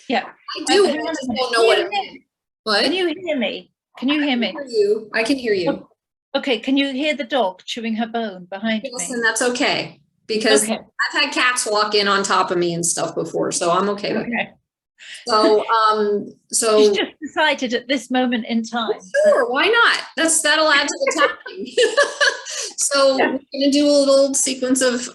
Yeah. I do. I just don't know what it means. What? Can you hear me? Can you hear me? I can hear you. Okay. Can you hear the dog chewing her bone behind me? Yes, and that's okay. Because I've had cats walk in on top of me and stuff before, so I'm okay with it. So, she's just decided at this moment in time. Sure, why not? That'll add to the time. So we're going to do a little sequence of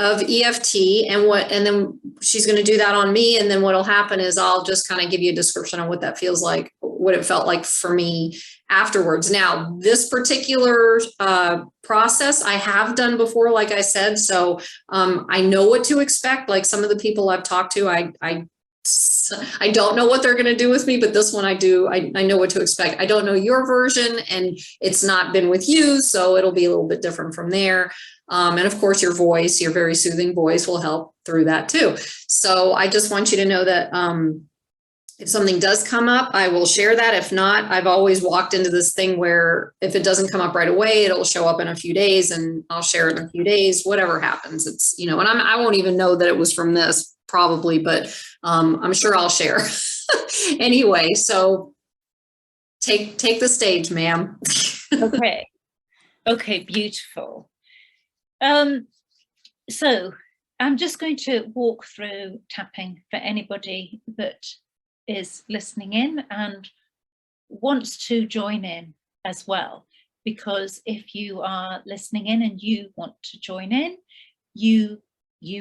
EFT, and then she's going to do that on me, and then what'll happen is I'll just kind of give you a description of what that feels like, what it felt like for me afterwards. Now, this particular process I have done before, like I said, so I know what to expect. Like some of the people I've talked to, I don't know what they're going to do with me, but this one I do. I know what to expect. I don't know your version, and it's not been with you, so it'll be a little bit different from there. And of course, your voice, your very soothing voice, will help through that too. So I just want you to know that if something does come up, I will share that. If not, I've always walked into this thing where if it doesn't come up right away, it'll show up in a few days, and I'll share it in a few days. Whatever happens, it's, you know, and I won't even know that it was from this probably, but I'm sure I'll share. Anyway, so take the stage, ma'am. Okay, beautiful. So I'm just going to walk through tapping for anybody that is listening in and wants to join in as well, because if you are listening in and you want to join in, you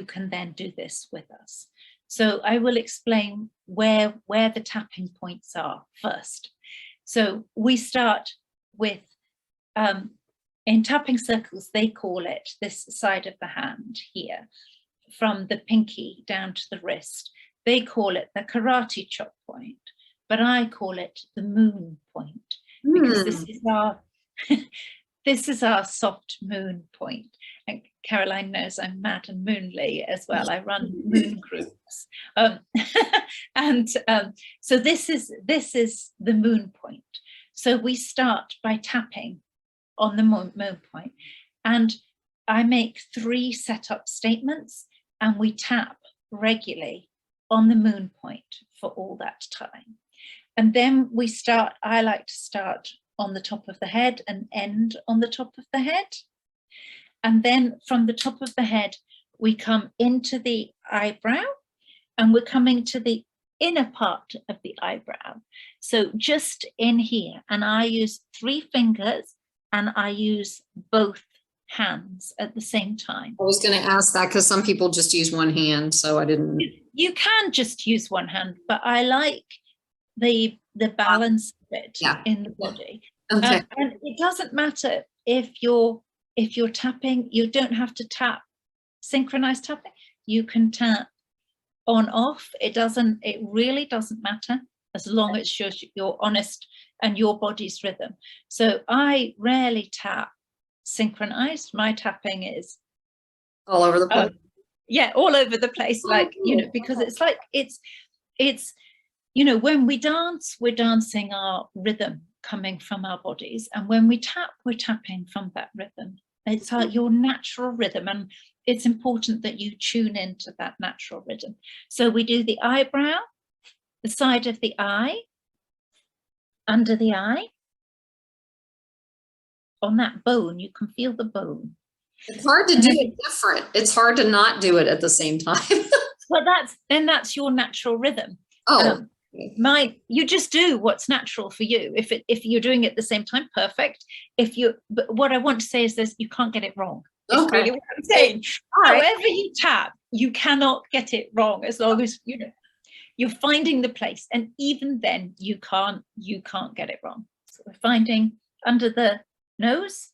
can then do this with us. So I will explain where the tapping points are first. So we start with, in tapping circles, they call it this side of the hand here, from the pinky down to the wrist. They call it the karate chop point, but I call it the moon point, because this is our soft moon point. And Caroline knows I'm mad and moonly as well. I run moon groups. So this is the moon point. So we start by tapping on the moon point, and I make 3 setup statements, and we tap regularly on the moon point for all that time. And then we start, I like to start on the top of the head and end on the top of the head. And then from the top of the head, we come into the eyebrow, and we're coming to the inner part of the eyebrow. So just in here, and I use 3 fingers, and I use both hands at the same time. I was going to ask that because some people just use one hand, so I didn't. You can just use one hand, but I like the balance of it in the body. Okay. And it doesn't matter if you're tapping. You don't have to tap synchronized tapping. You can tap on off. It really doesn't matter, as long as you're honest and your body's rhythm. So I rarely tap synchronized. My tapping is all over the place. All over the place, because it's like it's when we dance, we're dancing our rhythm coming from our bodies, and when we tap, we're tapping from that rhythm. It's your natural rhythm, and it's important that you tune into that natural rhythm. So we do the eyebrow, the side of the eye, under the eye. On that bone, you can feel the bone. It's hard to do it different. It's hard to not do it at the same time. Well, that's your natural rhythm. You just do what's natural for you. If you're doing it at the same time, perfect. But what I want to say is this: you can't get it wrong. It's really what I'm saying. However you tap, you cannot get it wrong, as long as you're finding the place. And even then, you can't get it wrong. So we're finding under the nose,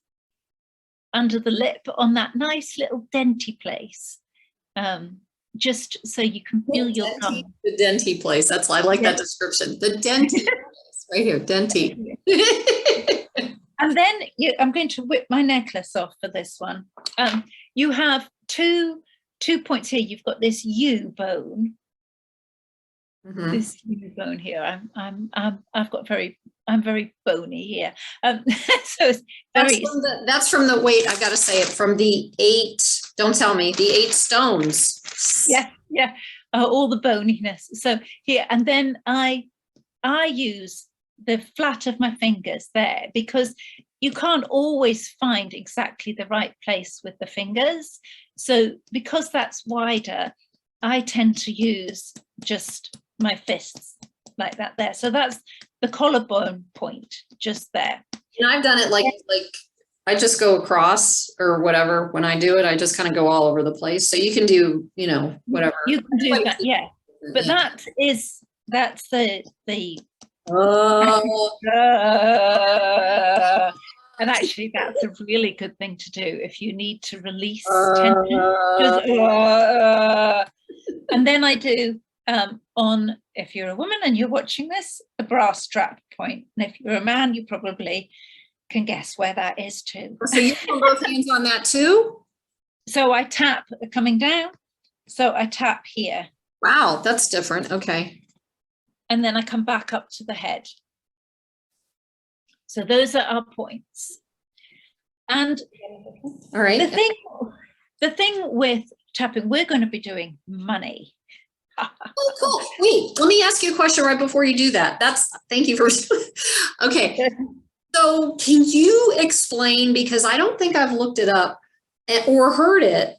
under the lip, on that nice little denty place, just so you can feel your gum. The denty place. That's why I like that description. The denty place, right here, denty. And then I'm going to whip my necklace off for this one. You have two points here. You've got this U bone. Mm-hmm. This U bone here. I'm very bony here. So it's that's from the wait, I gotta say it, from the 8, don't tell me, the 8 stones. Yeah. All the boniness. So here, and then I use the flat of my fingers there, because you can't always find exactly the right place with the fingers. So because that's wider, I tend to use just my fists like that there. So that's the collarbone point, just there. And I've done it like I just go across or whatever. When I do it, I just kind of go all over the place. So you can do, whatever. You can do that, yeah. But that's the and actually that's a really good thing to do if you need to release tension. And then I do on, if you're a woman and you're watching this, the bra strap point. And if you're a man, you probably can guess where that is too. So you put both hands on that too? So I tap coming down. So I tap here. Wow, that's different. Okay. And then I come back up to the head. So those are our points. And all right. The thing with tapping, we're going to be doing money. Oh, cool. Wait, let me ask you a question right before you do that. Thank you for, okay. So can you explain, because I don't think I've looked it up or heard it,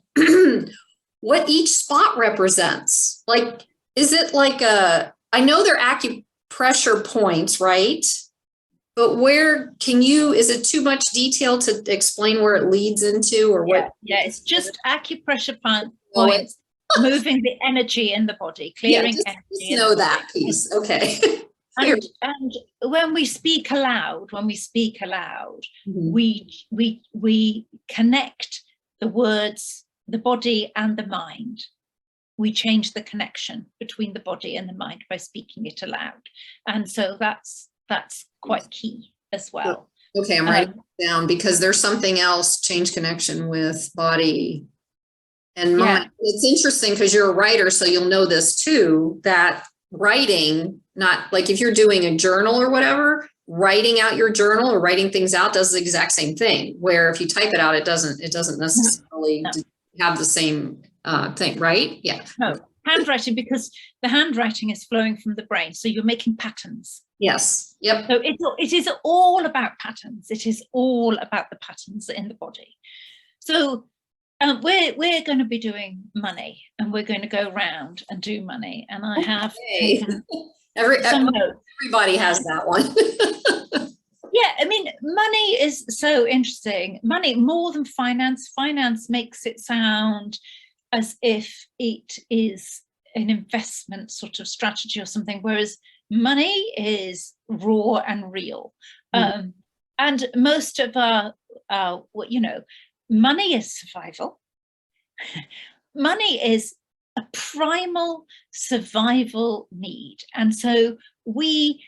what each spot represents? Like, is it like I know they're acupressure points, right? But is it too much detail to explain where it leads into or what? Yeah, it's just acupressure points moving the energy in the body, clearing just energy. know that piece. Okay. And when we speak aloud, we connect the words, the body and the mind. We change the connection between the body and the mind by speaking it aloud. And so that's quite key as well. Okay, I'm writing it down, because there's something else, change connection with body and mind. It's interesting because you're a writer, so you'll know this too, that writing, not like if you're doing a journal or whatever, writing out your journal or writing things out does the exact same thing, where if you type it out, it doesn't necessarily have the same thing, right? Yeah. No, handwriting, because the handwriting is flowing from the brain, so you're making patterns. Yes. Yep. So it is all about patterns. It is all about the patterns in the body. So we're going to be doing money, and we're going to go round and do money. And I have taken everybody has that one. Yeah, I mean, money is so interesting. Money, more than finance. Finance makes it sound as if it is an investment sort of strategy or something, whereas money is raw and real. And most of our, money is survival. Money is a primal survival need. And so we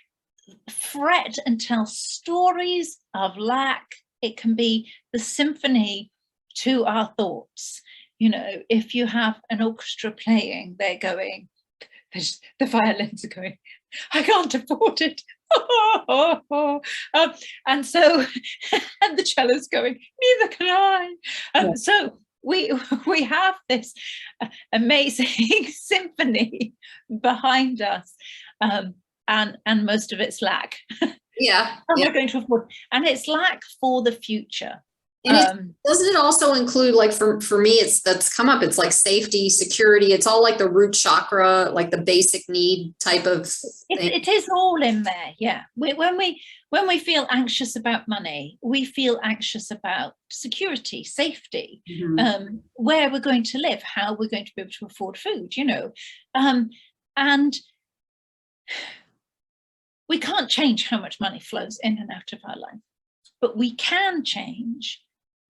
fret and tell stories of lack. It can be the symphony to our thoughts. If you have an orchestra playing, they're going, the violins are going, I can't afford it. And so, and the cello's going, neither can I. So we have this amazing symphony behind us, and most of it's lack. Yeah. And we're going to afford, and it's lack for the future. And doesn't it also include, like, for me, that's come up, it's like safety, security, it's all like the root chakra, like the basic need type of thing. It is all in there. Yeah. When we feel anxious about money, we feel anxious about security, safety, where we're going to live, how we're going to be able to afford food, and we can't change how much money flows in and out of our life, but we can change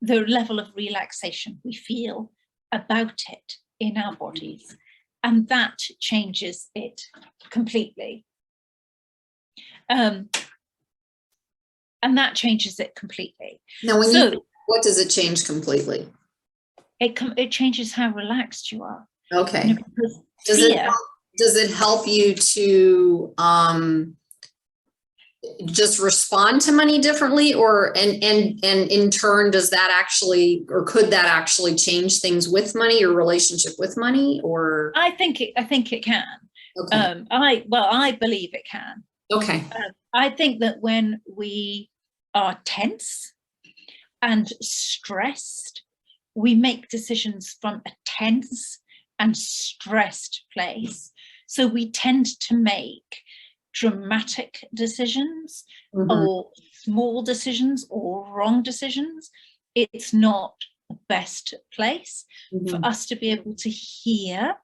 the level of relaxation we feel about it in our bodies, and that changes it completely. And that changes it completely. Now, what does it change completely? It changes how relaxed you are. Okay. Does it help you to just respond to money differently, or and in turn, does that actually, or could that actually change things with money, your relationship with money? Or I think it can. Okay. I believe it can. Okay. I think that when we are tense and stressed, we make decisions from a tense and stressed place. So we tend to make dramatic decisions, or small decisions, or wrong decisions. It's not the best place for us to be able to hear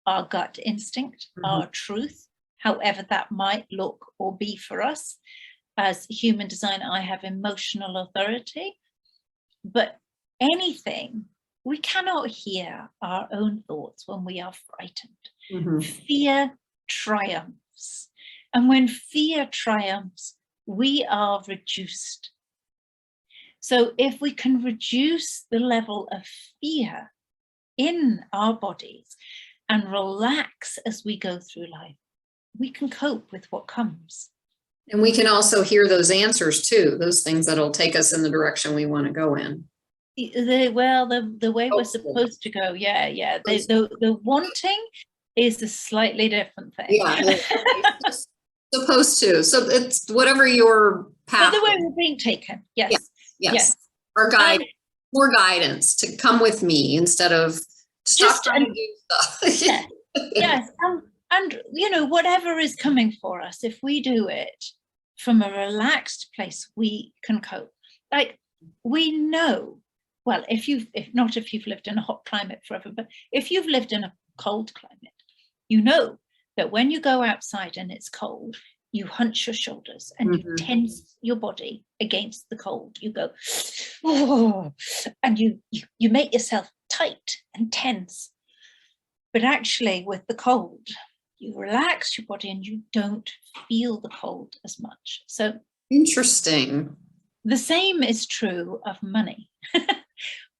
our gut instinct, our truth, however that might look or be for us. As human design, I have emotional authority, but anything, we cannot hear our own thoughts when we are frightened. Fear triumphs. And when fear triumphs, we are reduced. So if we can reduce the level of fear in our bodies and relax as we go through life, we can cope with what comes. And we can also hear those answers too, those things that'll take us in the direction we want to go in. The way we're supposed to go, the wanting is a slightly different thing. Yeah, supposed to. So it's whatever your path. But the way we're being taken, yes. Or more guidance to come with me instead of stop trying to do stuff. Yes, and whatever is coming for us, if we do it from a relaxed place, we can cope. Like, we know, well, if you've lived in a hot climate forever, but if you've lived in a cold climate. You know that when you go outside and it's cold, you hunch your shoulders and you tense your body against the cold. You go, oh, and you make yourself tight and tense. But actually with the cold, you relax your body and you don't feel the cold as much. So interesting. The same is true of money.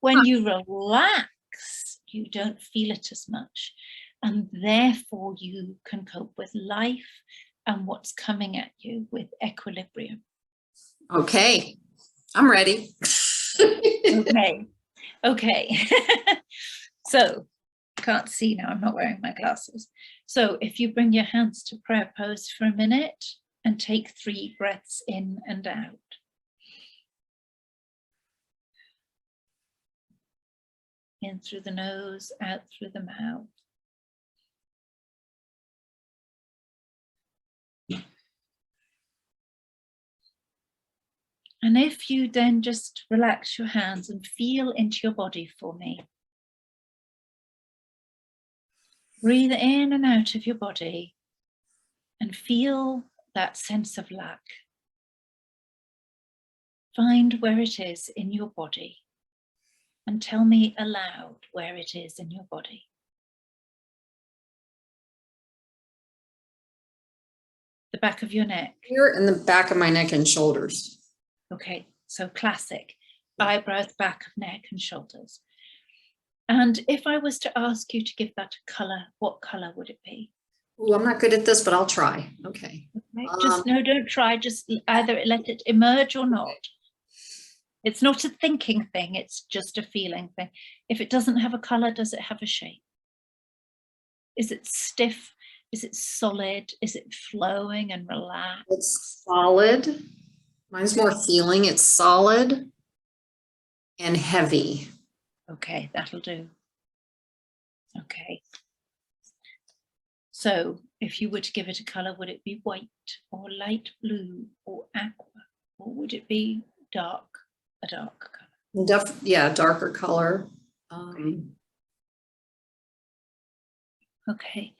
When you relax, you don't feel it as much. And therefore you can cope with life and what's coming at you with equilibrium. Okay, I'm ready. Okay. So, can't see now, I'm not wearing my glasses. So if you bring your hands to prayer pose for a minute and take 3 breaths in and out. In through the nose, out through the mouth. And if you then just relax your hands and feel into your body for me. Breathe in and out of your body and feel that sense of lack. Find where it is in your body and tell me aloud where it is in your body. The back of your neck. Here in the back of my neck and shoulders. Okay, so classic. Eyebrows, back of neck and shoulders. And if I was to ask you to give that a colour, what colour would it be? Oh, I'm not good at this, but I'll try. Okay. Just no, don't try. Just either let it emerge or not. It's not a thinking thing. It's just a feeling thing. If it doesn't have a colour, does it have a shape? Is it stiff? Is it solid? Is it flowing and relaxed? It's solid. Mine's more feeling. It's solid and heavy. Okay, that'll do. Okay. So if you were to give it a colour, would it be white or light blue or aqua? Or would it be dark, a dark colour? Yeah, darker color. Okay,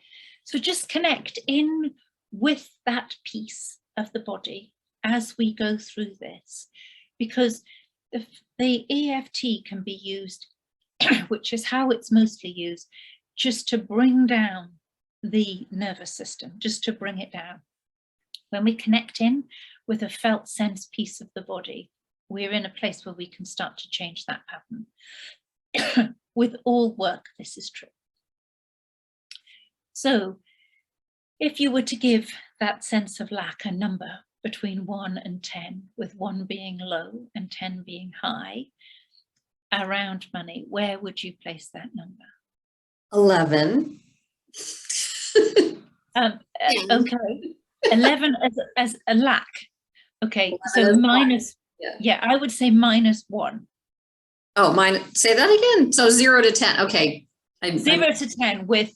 so just connect in with that piece of the body as we go through this, because the EFT can be used, which is how it's mostly used, just to bring down the nervous system, just to bring it down. When we connect in with a felt sense piece of the body, we're in a place where we can start to change that pattern. With all work, this is true. So if you were to give that sense of lack a number between 1 and 10, with 1 being low and 10 being high, around money, where would you place that number? 11. Okay, 11 as a lack. Okay, so minus, yeah, I would say -1. Oh, say that again. So 0 to 10. Okay. 0 to 10, with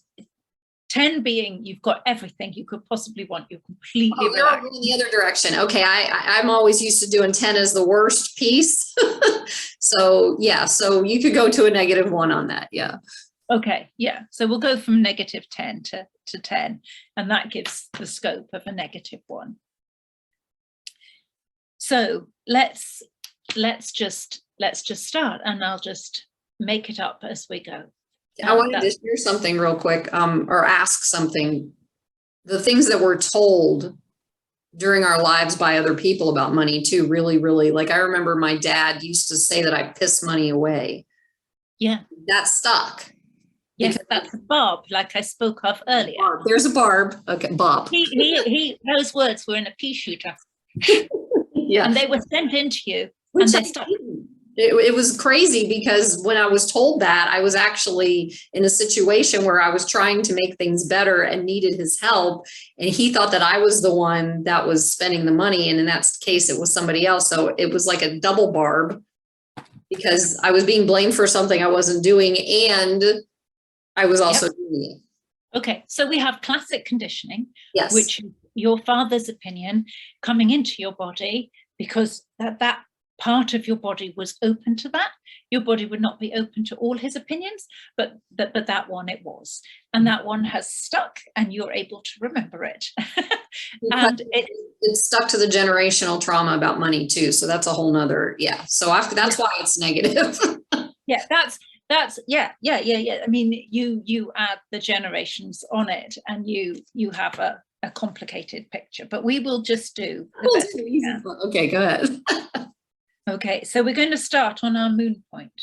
10 being you've got everything you could possibly want. You're completely relaxed. You're in the other direction. Okay, I'm always used to doing 10 as the worst piece. So yeah, so you could go to a -1 on that. Yeah. Okay, yeah. So we'll go from -10 to 10, and that gives the scope of a -1. So let's just start, and I'll just make it up as we go. I wanted to share something real quick, or ask something. The things that we're told during our lives by other people about money too, really, really, like I remember my dad used to say that I piss money away. Yeah. That stuck. Yes, that's a barb, like I spoke of earlier. Barb. There's a barb. Okay, Bob. Those words were in a pea shooter. Yeah. And they were sent into you, and they stuck. It was crazy, because when I was told that, I was actually in a situation where I was trying to make things better and needed his help. And he thought that I was the one that was spending the money. And in that case, it was somebody else. So it was like a double barb, because I was being blamed for something I wasn't doing, and I was also doing it. Okay, so we have classic conditioning, Yes. which is your father's opinion coming into your body, because that part of your body was open to that. Your body would not be open to all his opinions, but that one it was. And that one has stuck, and you're able to remember it. And it's stuck to the generational trauma about money too. So that's a whole nother, So that's why it's negative. Yeah, that's yeah. I mean, you add the generations on it, and you have a complicated picture, but we will just do the best we can. Okay, go ahead. Okay, so we're going to start on our moon point,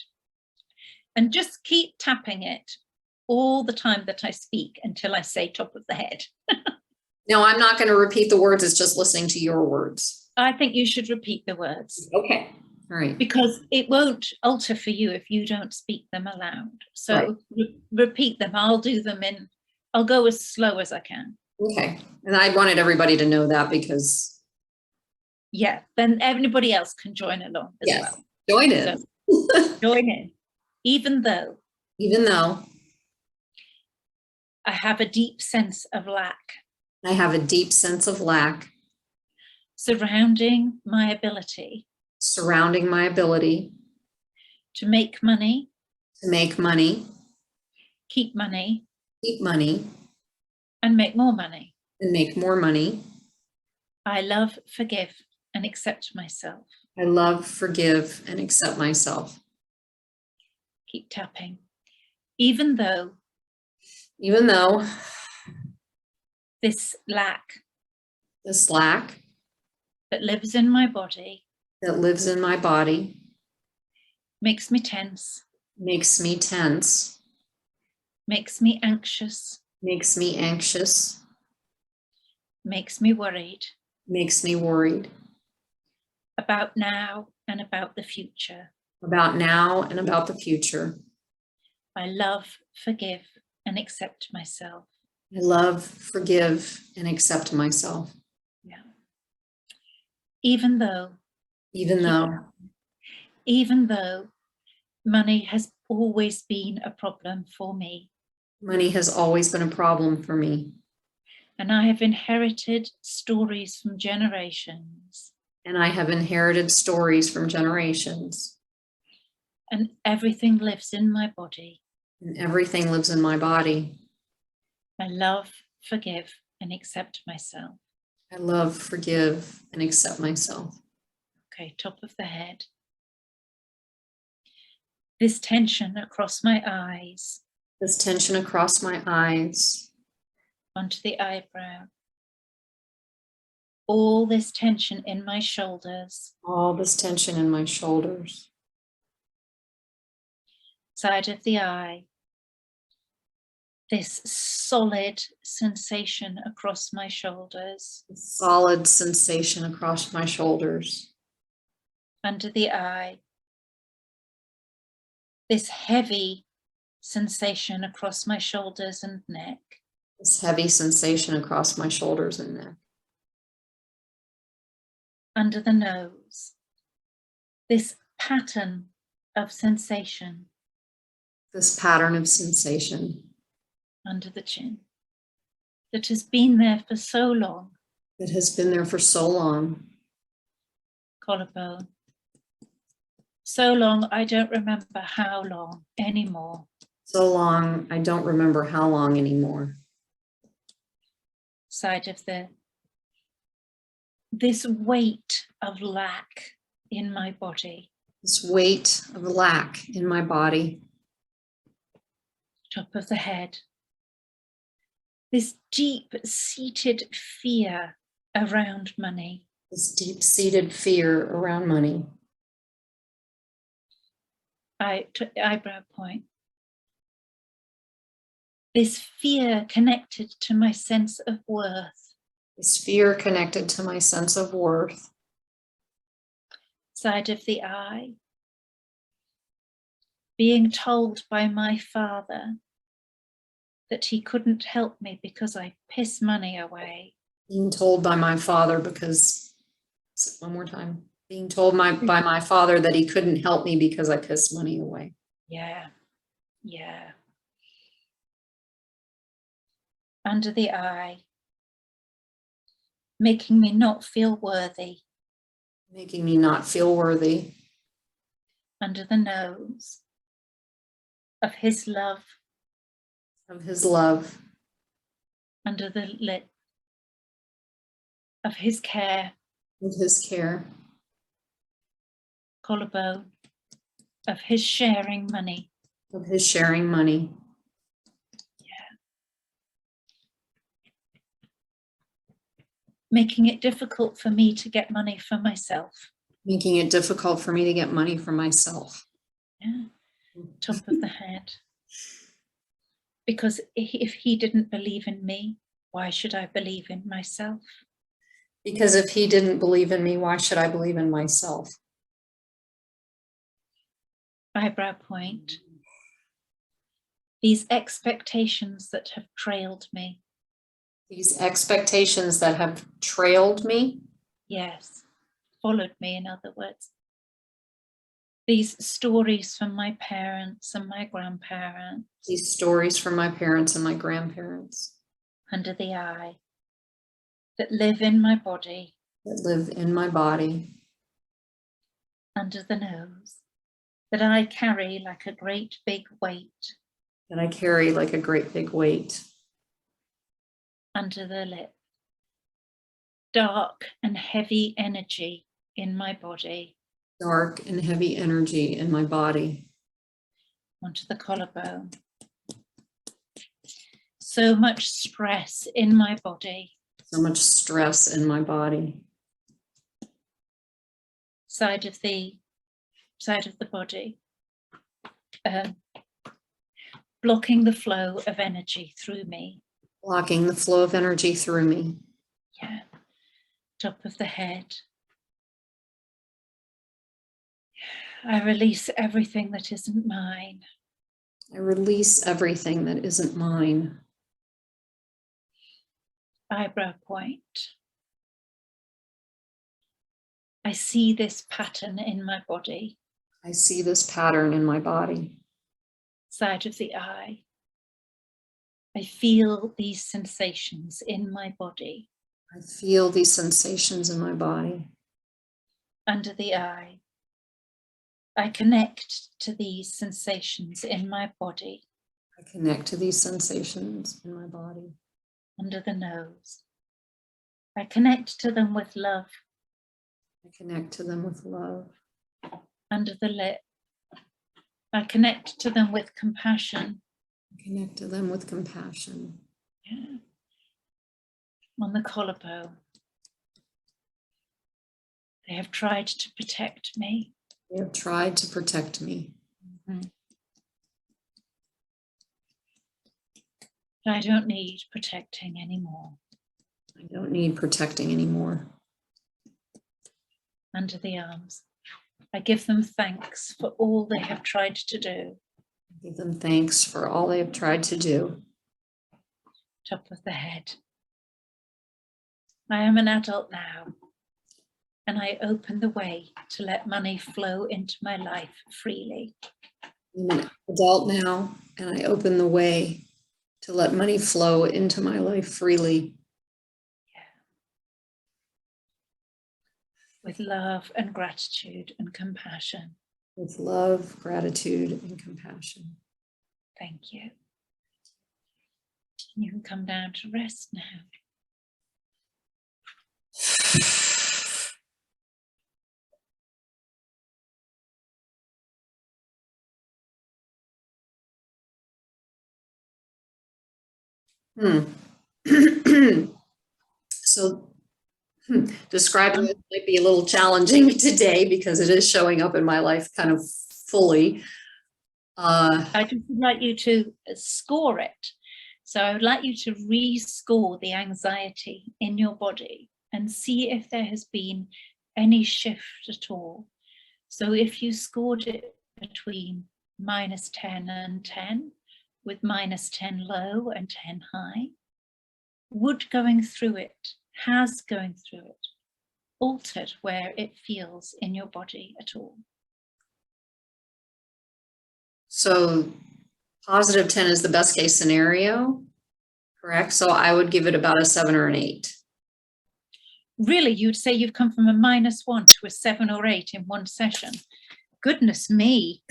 and just keep tapping it all the time that I speak until I say top of the head. No, I'm not going to repeat the words. It's just listening to your words. I think you should repeat the words. Okay. All right. Because it won't alter for you if you don't speak them aloud. So repeat them. I'll go as slow as I can. Okay. And I wanted everybody to know that because. Yeah, then everybody else can join along as well. Join in. So, join in. Even though I have a deep sense of lack. I have a deep sense of lack. Surrounding my ability. To make money. Keep money. And make more money. I love, forgive, and accept myself. Keep tapping. Even though this lack that lives in my body makes me tense, makes me anxious, makes me worried about now and about the future. I love, forgive, and accept myself. Yeah. Even though money has always been a problem for me. And I have inherited stories from generations. And everything lives in my body. I love, forgive, and accept myself. Okay, top of the head. This tension across my eyes. Onto the eyebrow. All this tension in my shoulders. Side of the eye. This solid sensation across my shoulders. Under the eye. This heavy sensation across my shoulders and neck. Under the nose. This pattern of sensation. Under the chin. That has been there for so long. Collarbone. So long, I don't remember how long anymore. Side of this weight of lack in my body. Top of the head. This deep-seated fear around money. Eyebrow point. This fear connected to my sense of worth. Side of the eye. Being told by my father that he couldn't help me because I piss money away. Being told by my father that he couldn't help me because I pissed money away. Yeah. Under the eye. Making me not feel worthy. Making me not feel worthy. Under the nose. Of his love. Of his love. Under the lip. Of his care. Of his care. Collarbone. Of his sharing money. Of his sharing money. Yeah. Making it difficult for me to get money for myself. Making it difficult for me to get money for myself. Yeah. Top of the head. Because if he didn't believe in me, why should I believe in myself? Because if he didn't believe in me, why should I believe in myself? Eyebrow point. These expectations that have trailed me. These expectations that have trailed me. Yes, followed me, in other words. These stories from my parents and my grandparents. These stories from my parents and my grandparents. Under the eye. That live in my body. That live in my body. Under the nose. That I carry like a great big weight. That I carry like a great big weight. Under the lip. Dark and heavy energy in my body. Dark and heavy energy in my body. Onto the collarbone. So much stress in my body. So much stress in my body. Side of the body. Blocking the flow of energy through me. Blocking the flow of energy through me. Yeah. Top of the head. I release everything that isn't mine. I release everything that isn't mine. Eyebrow point. I see this pattern in my body. I see this pattern in my body. Side of the eye. I feel these sensations in my body. I feel these sensations in my body. Under the eye. I connect to these sensations in my body. I connect to these sensations in my body. Under the nose. I connect to them with love. I connect to them with love. Under the lip. I connect to them with compassion. I connect to them with compassion. Yeah. On the collarbone. They have tried to protect me. They have tried to protect me. Mm-hmm. But I don't need protecting anymore. I don't need protecting anymore. Under the arms. I give them thanks for all they have tried to do. I give them thanks for all they have tried to do. Top of the head. I am an adult now, and I open the way to let money flow into my life freely. I'm an adult now, and I open the way to let money flow into my life freely. With love and gratitude and compassion. With love, gratitude, and compassion. Thank you. You can come down to rest now. So describing it might be a little challenging today because it is showing up in my life kind of fully. I just would like you to score it. So I would like you to rescore the anxiety in your body and see if there has been any shift at all. So if you scored it between -10 and 10, with -10 low and 10 high, would going through it, has going through it, altered where it feels in your body at all? So +10 is the best case scenario, correct? So I would give it about a 7 or an 8. really, you'd say you've come from a -1 to a 7 or 8 in one session. Goodness me.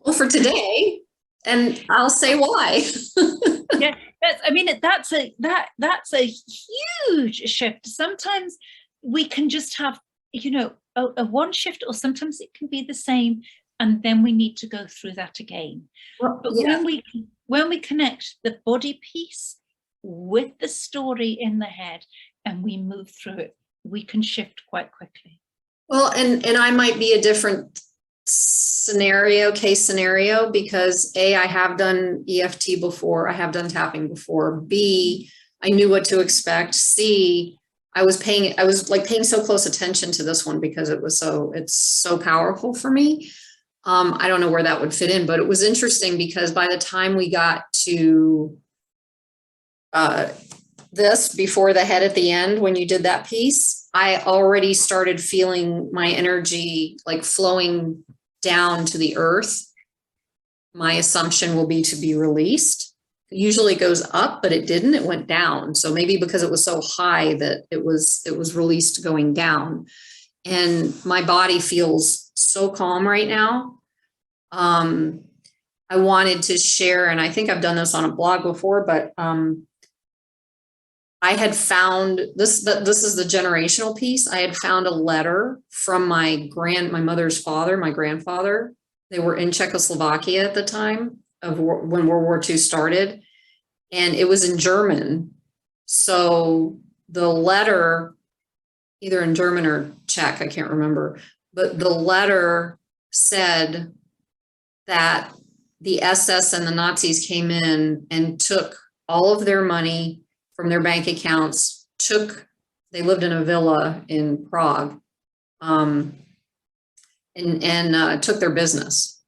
Well, for today, and I'll say why. Yeah, that's a huge shift. Sometimes we can just have, a one shift, or sometimes it can be the same, and then we need to go through that again. Well, But yeah. when we connect the body piece with the story in the head and we move through it, we can shift quite quickly. Well, and I might be a different case scenario, because A, I have done EFT before, I have done tapping before. B, I knew what to expect. C, I was paying so close attention to this one because it's so powerful for me. I don't know where that would fit in, but it was interesting because by the time we got to this, before the head at the end, when you did that piece, I already started feeling my energy like flowing down to the earth. My assumption will be to be released. It usually goes up, but it didn't. It went down. So maybe because it was so high that it was released going down. And my body feels so calm right now. I wanted to share, and I think I've done this on a blog before, but I had found this is the generational piece. I had found a letter from my mother's father, my grandfather. They were in Czechoslovakia at the time of when World War II started, and it was in German. So the letter, either in German or Czech, I can't remember, but the letter said that the SS and the Nazis came in and took all of their money from their bank accounts, they lived in a villa in Prague, and took their business.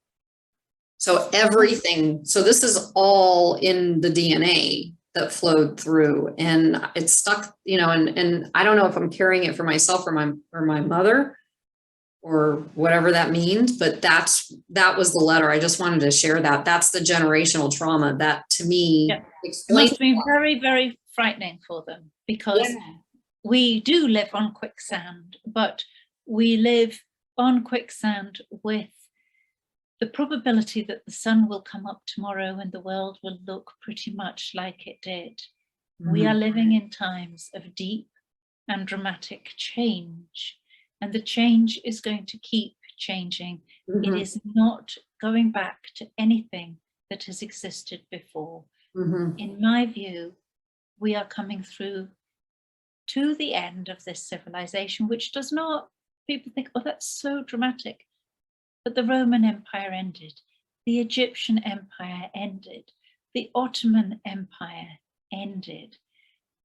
So everything, so this is all in the DNA that flowed through, and it stuck, and I don't know if I'm carrying it for myself or my mother or whatever that means, but that was the letter. I just wanted to share that. That's the generational trauma that, to me, it must be very, very frightening for them, because we do live on quicksand, but we live on quicksand with the probability that the sun will come up tomorrow and the world will look pretty much like it did. Mm-hmm. We are living in times of deep and dramatic change, and the change is going to keep changing. Mm-hmm. It is not going back to anything that has existed before. Mm-hmm. In my view, we are coming through to the end of this civilization, which does not, people think, oh, that's so dramatic. But the Roman Empire ended, the Egyptian Empire ended, the Ottoman Empire ended.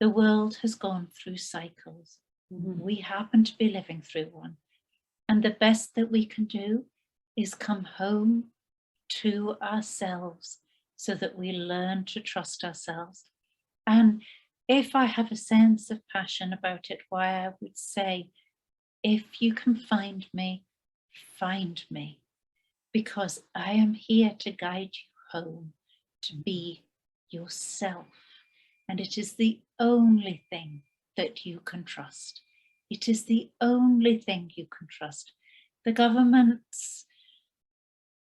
The world has gone through cycles. Mm-hmm. We happen to be living through one. And the best that we can do is come home to ourselves so that we learn to trust ourselves. And if I have a sense of passion about it, why I would say, if you can find me, because I am here to guide you home, to be yourself. And it is the only thing that you can trust. It is the only thing you can trust. The governments,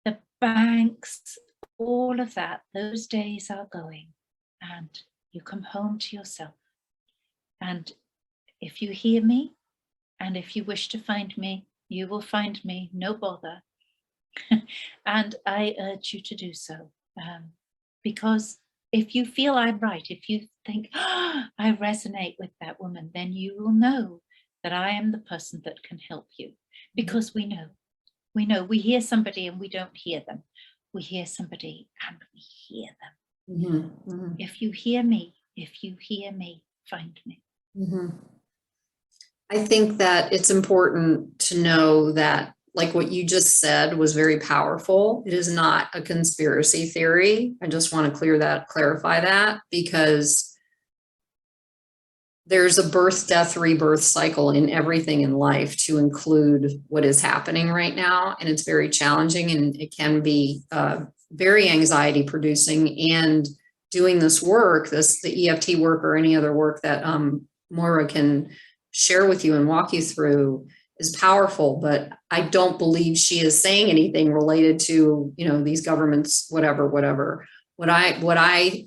the banks, all of that, those days are going, and you come home to yourself. And if you hear me, and if you wish to find me, you will find me, no bother. And I urge you to do so, because if you feel I'm right, if you think, oh, I resonate with that woman, then you will know that I am the person that can help you, because we know, we hear somebody and we don't hear them. We hear somebody and we hear them. Mm-hmm. Mm-hmm. If you hear me, find me. Mm-hmm. I think that it's important to know that, like what you just said was very powerful. It is not a conspiracy theory. I just want to clarify that, because there's a birth, death, rebirth cycle in everything in life, to include what is happening right now. And it's very challenging, and it can be very anxiety producing. And doing this work, the EFT work or any other work that Moira can share with you and walk you through is powerful, but I don't believe she is saying anything related to, these governments, whatever. What I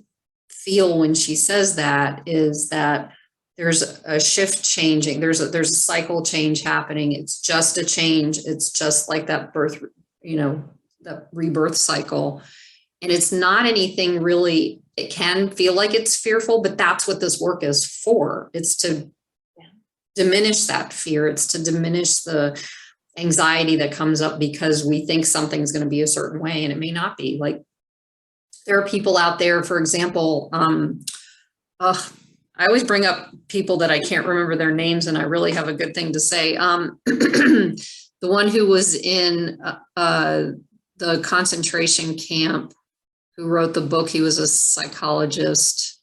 feel when she says that is that there's a shift changing. There's a cycle change happening. It's just a change. It's just like that birth, that rebirth cycle. And it's not anything really, it can feel like it's fearful, but that's what this work is for. It's to diminish that fear. It's to diminish the anxiety that comes up because we think something's going to be a certain way and it may not be. Like, there are people out there, for example, I always bring up people that I can't remember their names, and I really have a good thing to say. The one who was in the concentration camp, who wrote the book, he was a psychologist.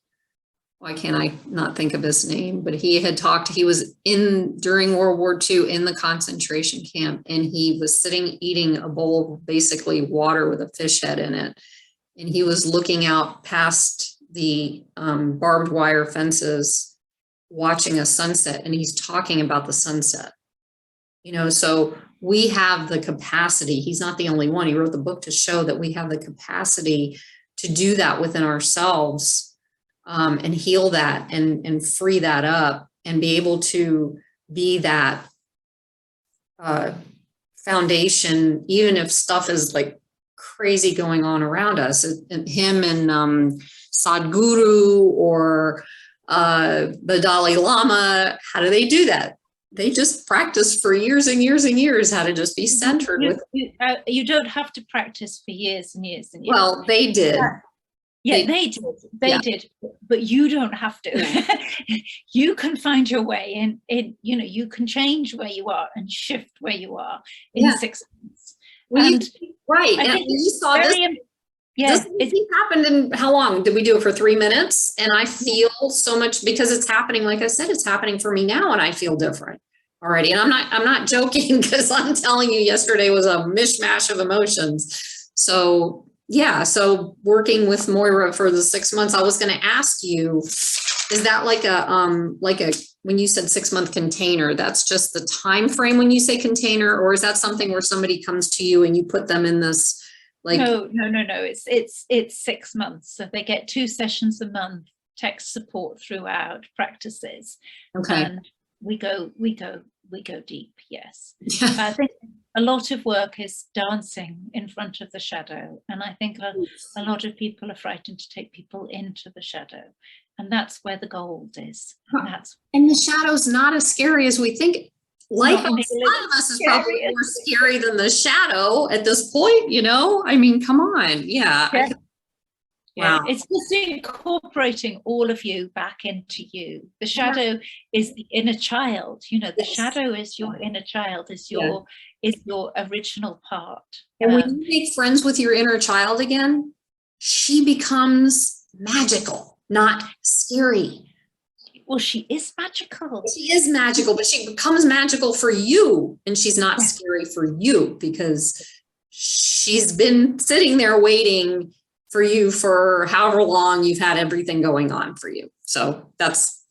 Why can't I not think of his name? But he was during World War II in the concentration camp, and he was sitting eating a bowl of basically water with a fish head in it. And he was looking out past the barbed wire fences, watching a sunset, and he's talking about the sunset. So we have the capacity. He's not the only one. He wrote the book to show that we have the capacity to do that within ourselves. And heal that and free that up and be able to be that foundation, even if stuff is like crazy going on around us. Him and Sadhguru or the Dalai Lama, how do they do that? They just practice for years and years and years how to just be centered with. You don't have to practice for years and years and years. Well, they did. Yeah, they did, but you don't have to. Yeah. You can find your way in, you can change where you are and shift where you are in 6 months. Right. I think you saw this. It happened in how long? Did we do it for 3 minutes? And I feel so much, because it's happening. Like I said, it's happening for me now, and I feel different already. And I'm not joking, because I'm telling you, yesterday was a mishmash of emotions. So so working with Moira for the 6 months, I was going to ask you, is that like a when you said 6 month container, that's just the time frame when you say container, or is that something where somebody comes to you and you put them in this like? No. It's 6 months. So they get 2 sessions a month, text support throughout, practices. Okay. And we go deep. Yes. I think a lot of work is dancing in front of the shadow. And I think a lot of people are frightened to take people into the shadow. And that's where the gold is. And the shadow's not as scary as we think. Life outside of us is probably more scary than the shadow at this point, I mean, come on. Yeah. Wow. It's just incorporating all of you back into you. The shadow is the inner child. The shadow is your inner child, is your original part. And when you make friends with your inner child again, she becomes magical, not scary. Well, she is magical. She is magical, but she becomes magical for you, and she's not scary for you, because she's been sitting there waiting for you for however long you've had everything going on for you. So that's,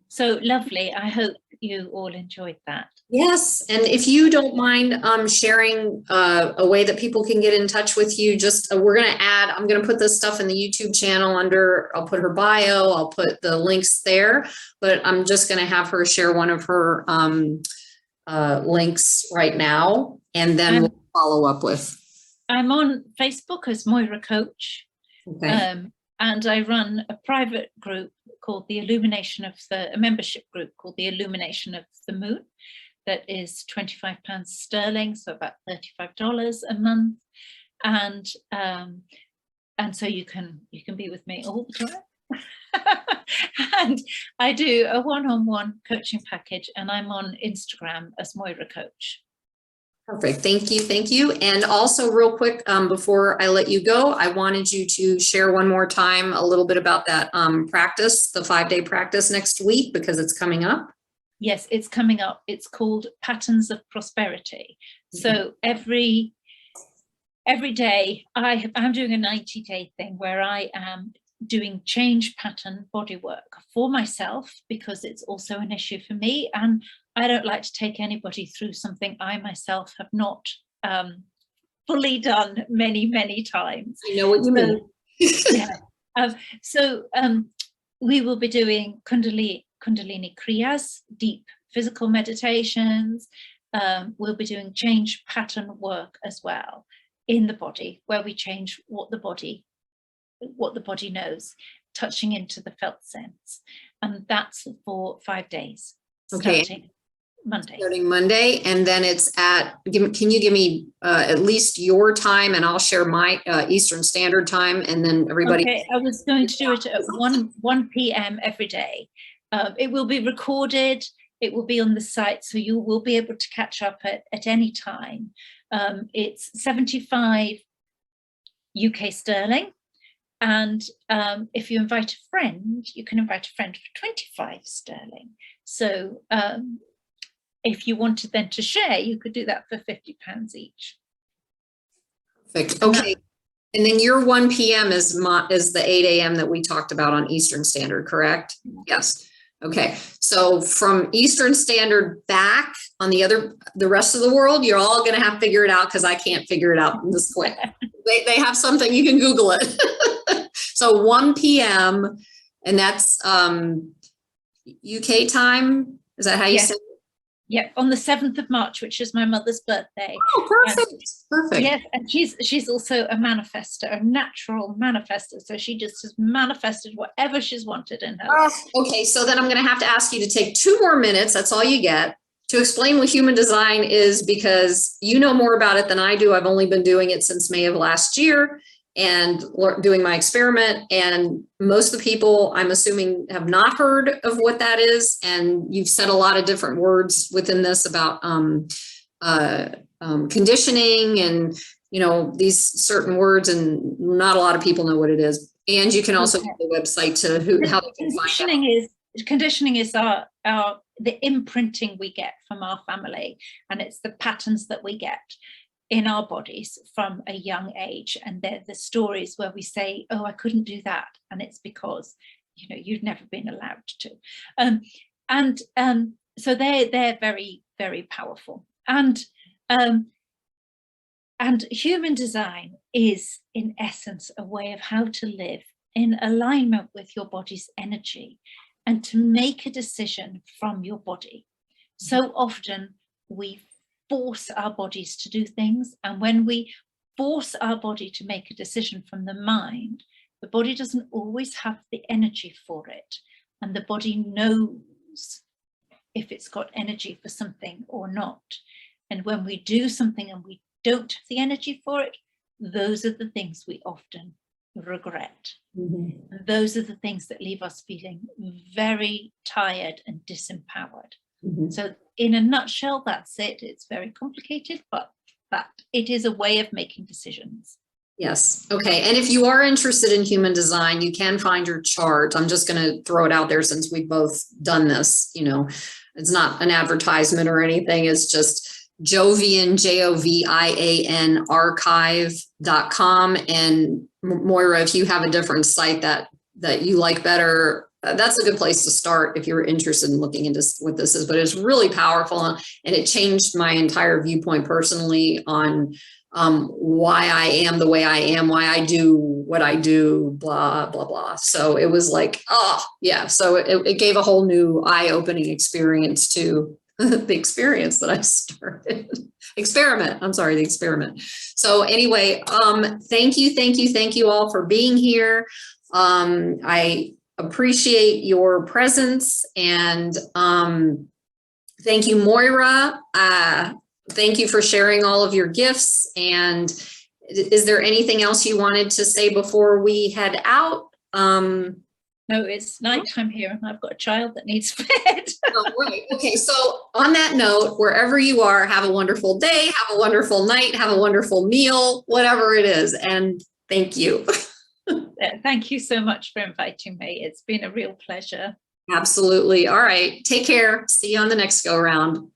So lovely. I hope you all enjoyed that. Yes. And if you don't mind sharing a way that people can get in touch with you, just I'm going to put this stuff in the YouTube channel I'll put her bio, I'll put the links there, but I'm just going to have her share one of her links right now, and then we'll follow up with. I'm on Facebook as Moira Coach. Okay. And I run a private group called a membership group called the Illumination of the Moon. That is £25 sterling, so about $35 a month. And so you can be with me all the time. And I do a one-on-one coaching package, and I'm on Instagram as Moira Coach. Perfect. Thank you. And also real quick, before I let you go, I wanted you to share one more time a little bit about that practice, the 5-day practice next week, because it's coming up. Yes, it's coming up. It's called Patterns of Prosperity. So every day I'm doing a 90-day thing where I am doing change pattern body work for myself, because it's also an issue for me, and I don't like to take anybody through something I myself have not fully done many times. I know what you mean. Yeah. We will be doing Kundalini Kriyas, deep physical meditations. We'll be doing change pattern work as well in the body, where we change what the body knows, touching into the felt sense. And that's for 5 days, starting Monday. And then it's can you give me at least your time, and I'll share my Eastern Standard Time, and then everybody. Okay, I was going to do it at 1 p.m. every day. It will be recorded. It will be on the site, so you will be able to catch up at any time. It's 75 UK sterling. And if you invite a friend, you can invite a friend for 25 sterling. So if you wanted then to share, you could do that for £50 each. Perfect. Okay. And then your 1 p.m. is the 8 a.m. that we talked about on Eastern Standard, correct? Yes. Okay. So from Eastern Standard back on the rest of the world, you're all going to have to figure it out, because I can't figure it out this quick. They have something, you can Google it. So 1 p.m. and that's UK time. Is that how you say it? Yeah, on the 7th of March, which is my mother's birthday. Oh, perfect. Perfect. Yes, and she's also a manifester, a natural manifester. So she just has manifested whatever she's wanted in her life. Okay, so then I'm going to have to ask you to take 2 more minutes. That's all you get, to explain what human design is, because you know more about it than I do. I've only been doing it since May of last year and doing my experiment. And most of the people, I'm assuming, have not heard of what that is. And you've said a lot of different words within this about conditioning and, these certain words, and not a lot of people know what it is. And you can also get the website to how they can find out. Conditioning is the imprinting we get from our family, and it's the patterns that we get in our bodies from a young age. And they're the stories where we say, oh, I couldn't do that, and it's because you'd never been allowed to. So they're very, very powerful. And human design is, in essence, a way of how to live in alignment with your body's energy and to make a decision from your body. So often we force our bodies to do things, and when we force our body to make a decision from the mind, the body doesn't always have the energy for it, and the body knows if it's got energy for something or not. And when we do something and we don't have the energy for it, those are the things we often regret. And those are the things that leave us feeling very tired and disempowered. So in a nutshell, that's it. It's very complicated, but it is a way of making decisions. Yes. Okay. And if you are interested in human design, you can find your chart. I'm just going to throw it out there, since we've both done this. It's not an advertisement or anything. It's just Jovian, Jovian archive.com. And Moira, if you have a different site that you like better, that's a good place to start if you're interested in looking into what this is. But it's really powerful, and it changed my entire viewpoint personally on why I am the way I am, why I do what I do, blah, blah, blah. So it was like, oh yeah. So it gave a whole new eye-opening experience to the experience that I started. The experiment. So anyway, thank you all for being here. I appreciate your presence, and thank you, Moira. Thank you for sharing all of your gifts. And is there anything else you wanted to say before we head out? No, it's nighttime here, and I've got a child that needs fed. Oh, right. Okay. So on that note, wherever you are, have a wonderful day, have a wonderful night, have a wonderful meal, whatever it is. And thank you. Thank you so much for inviting me. It's been a real pleasure. Absolutely. All right. Take care. See you on the next go round.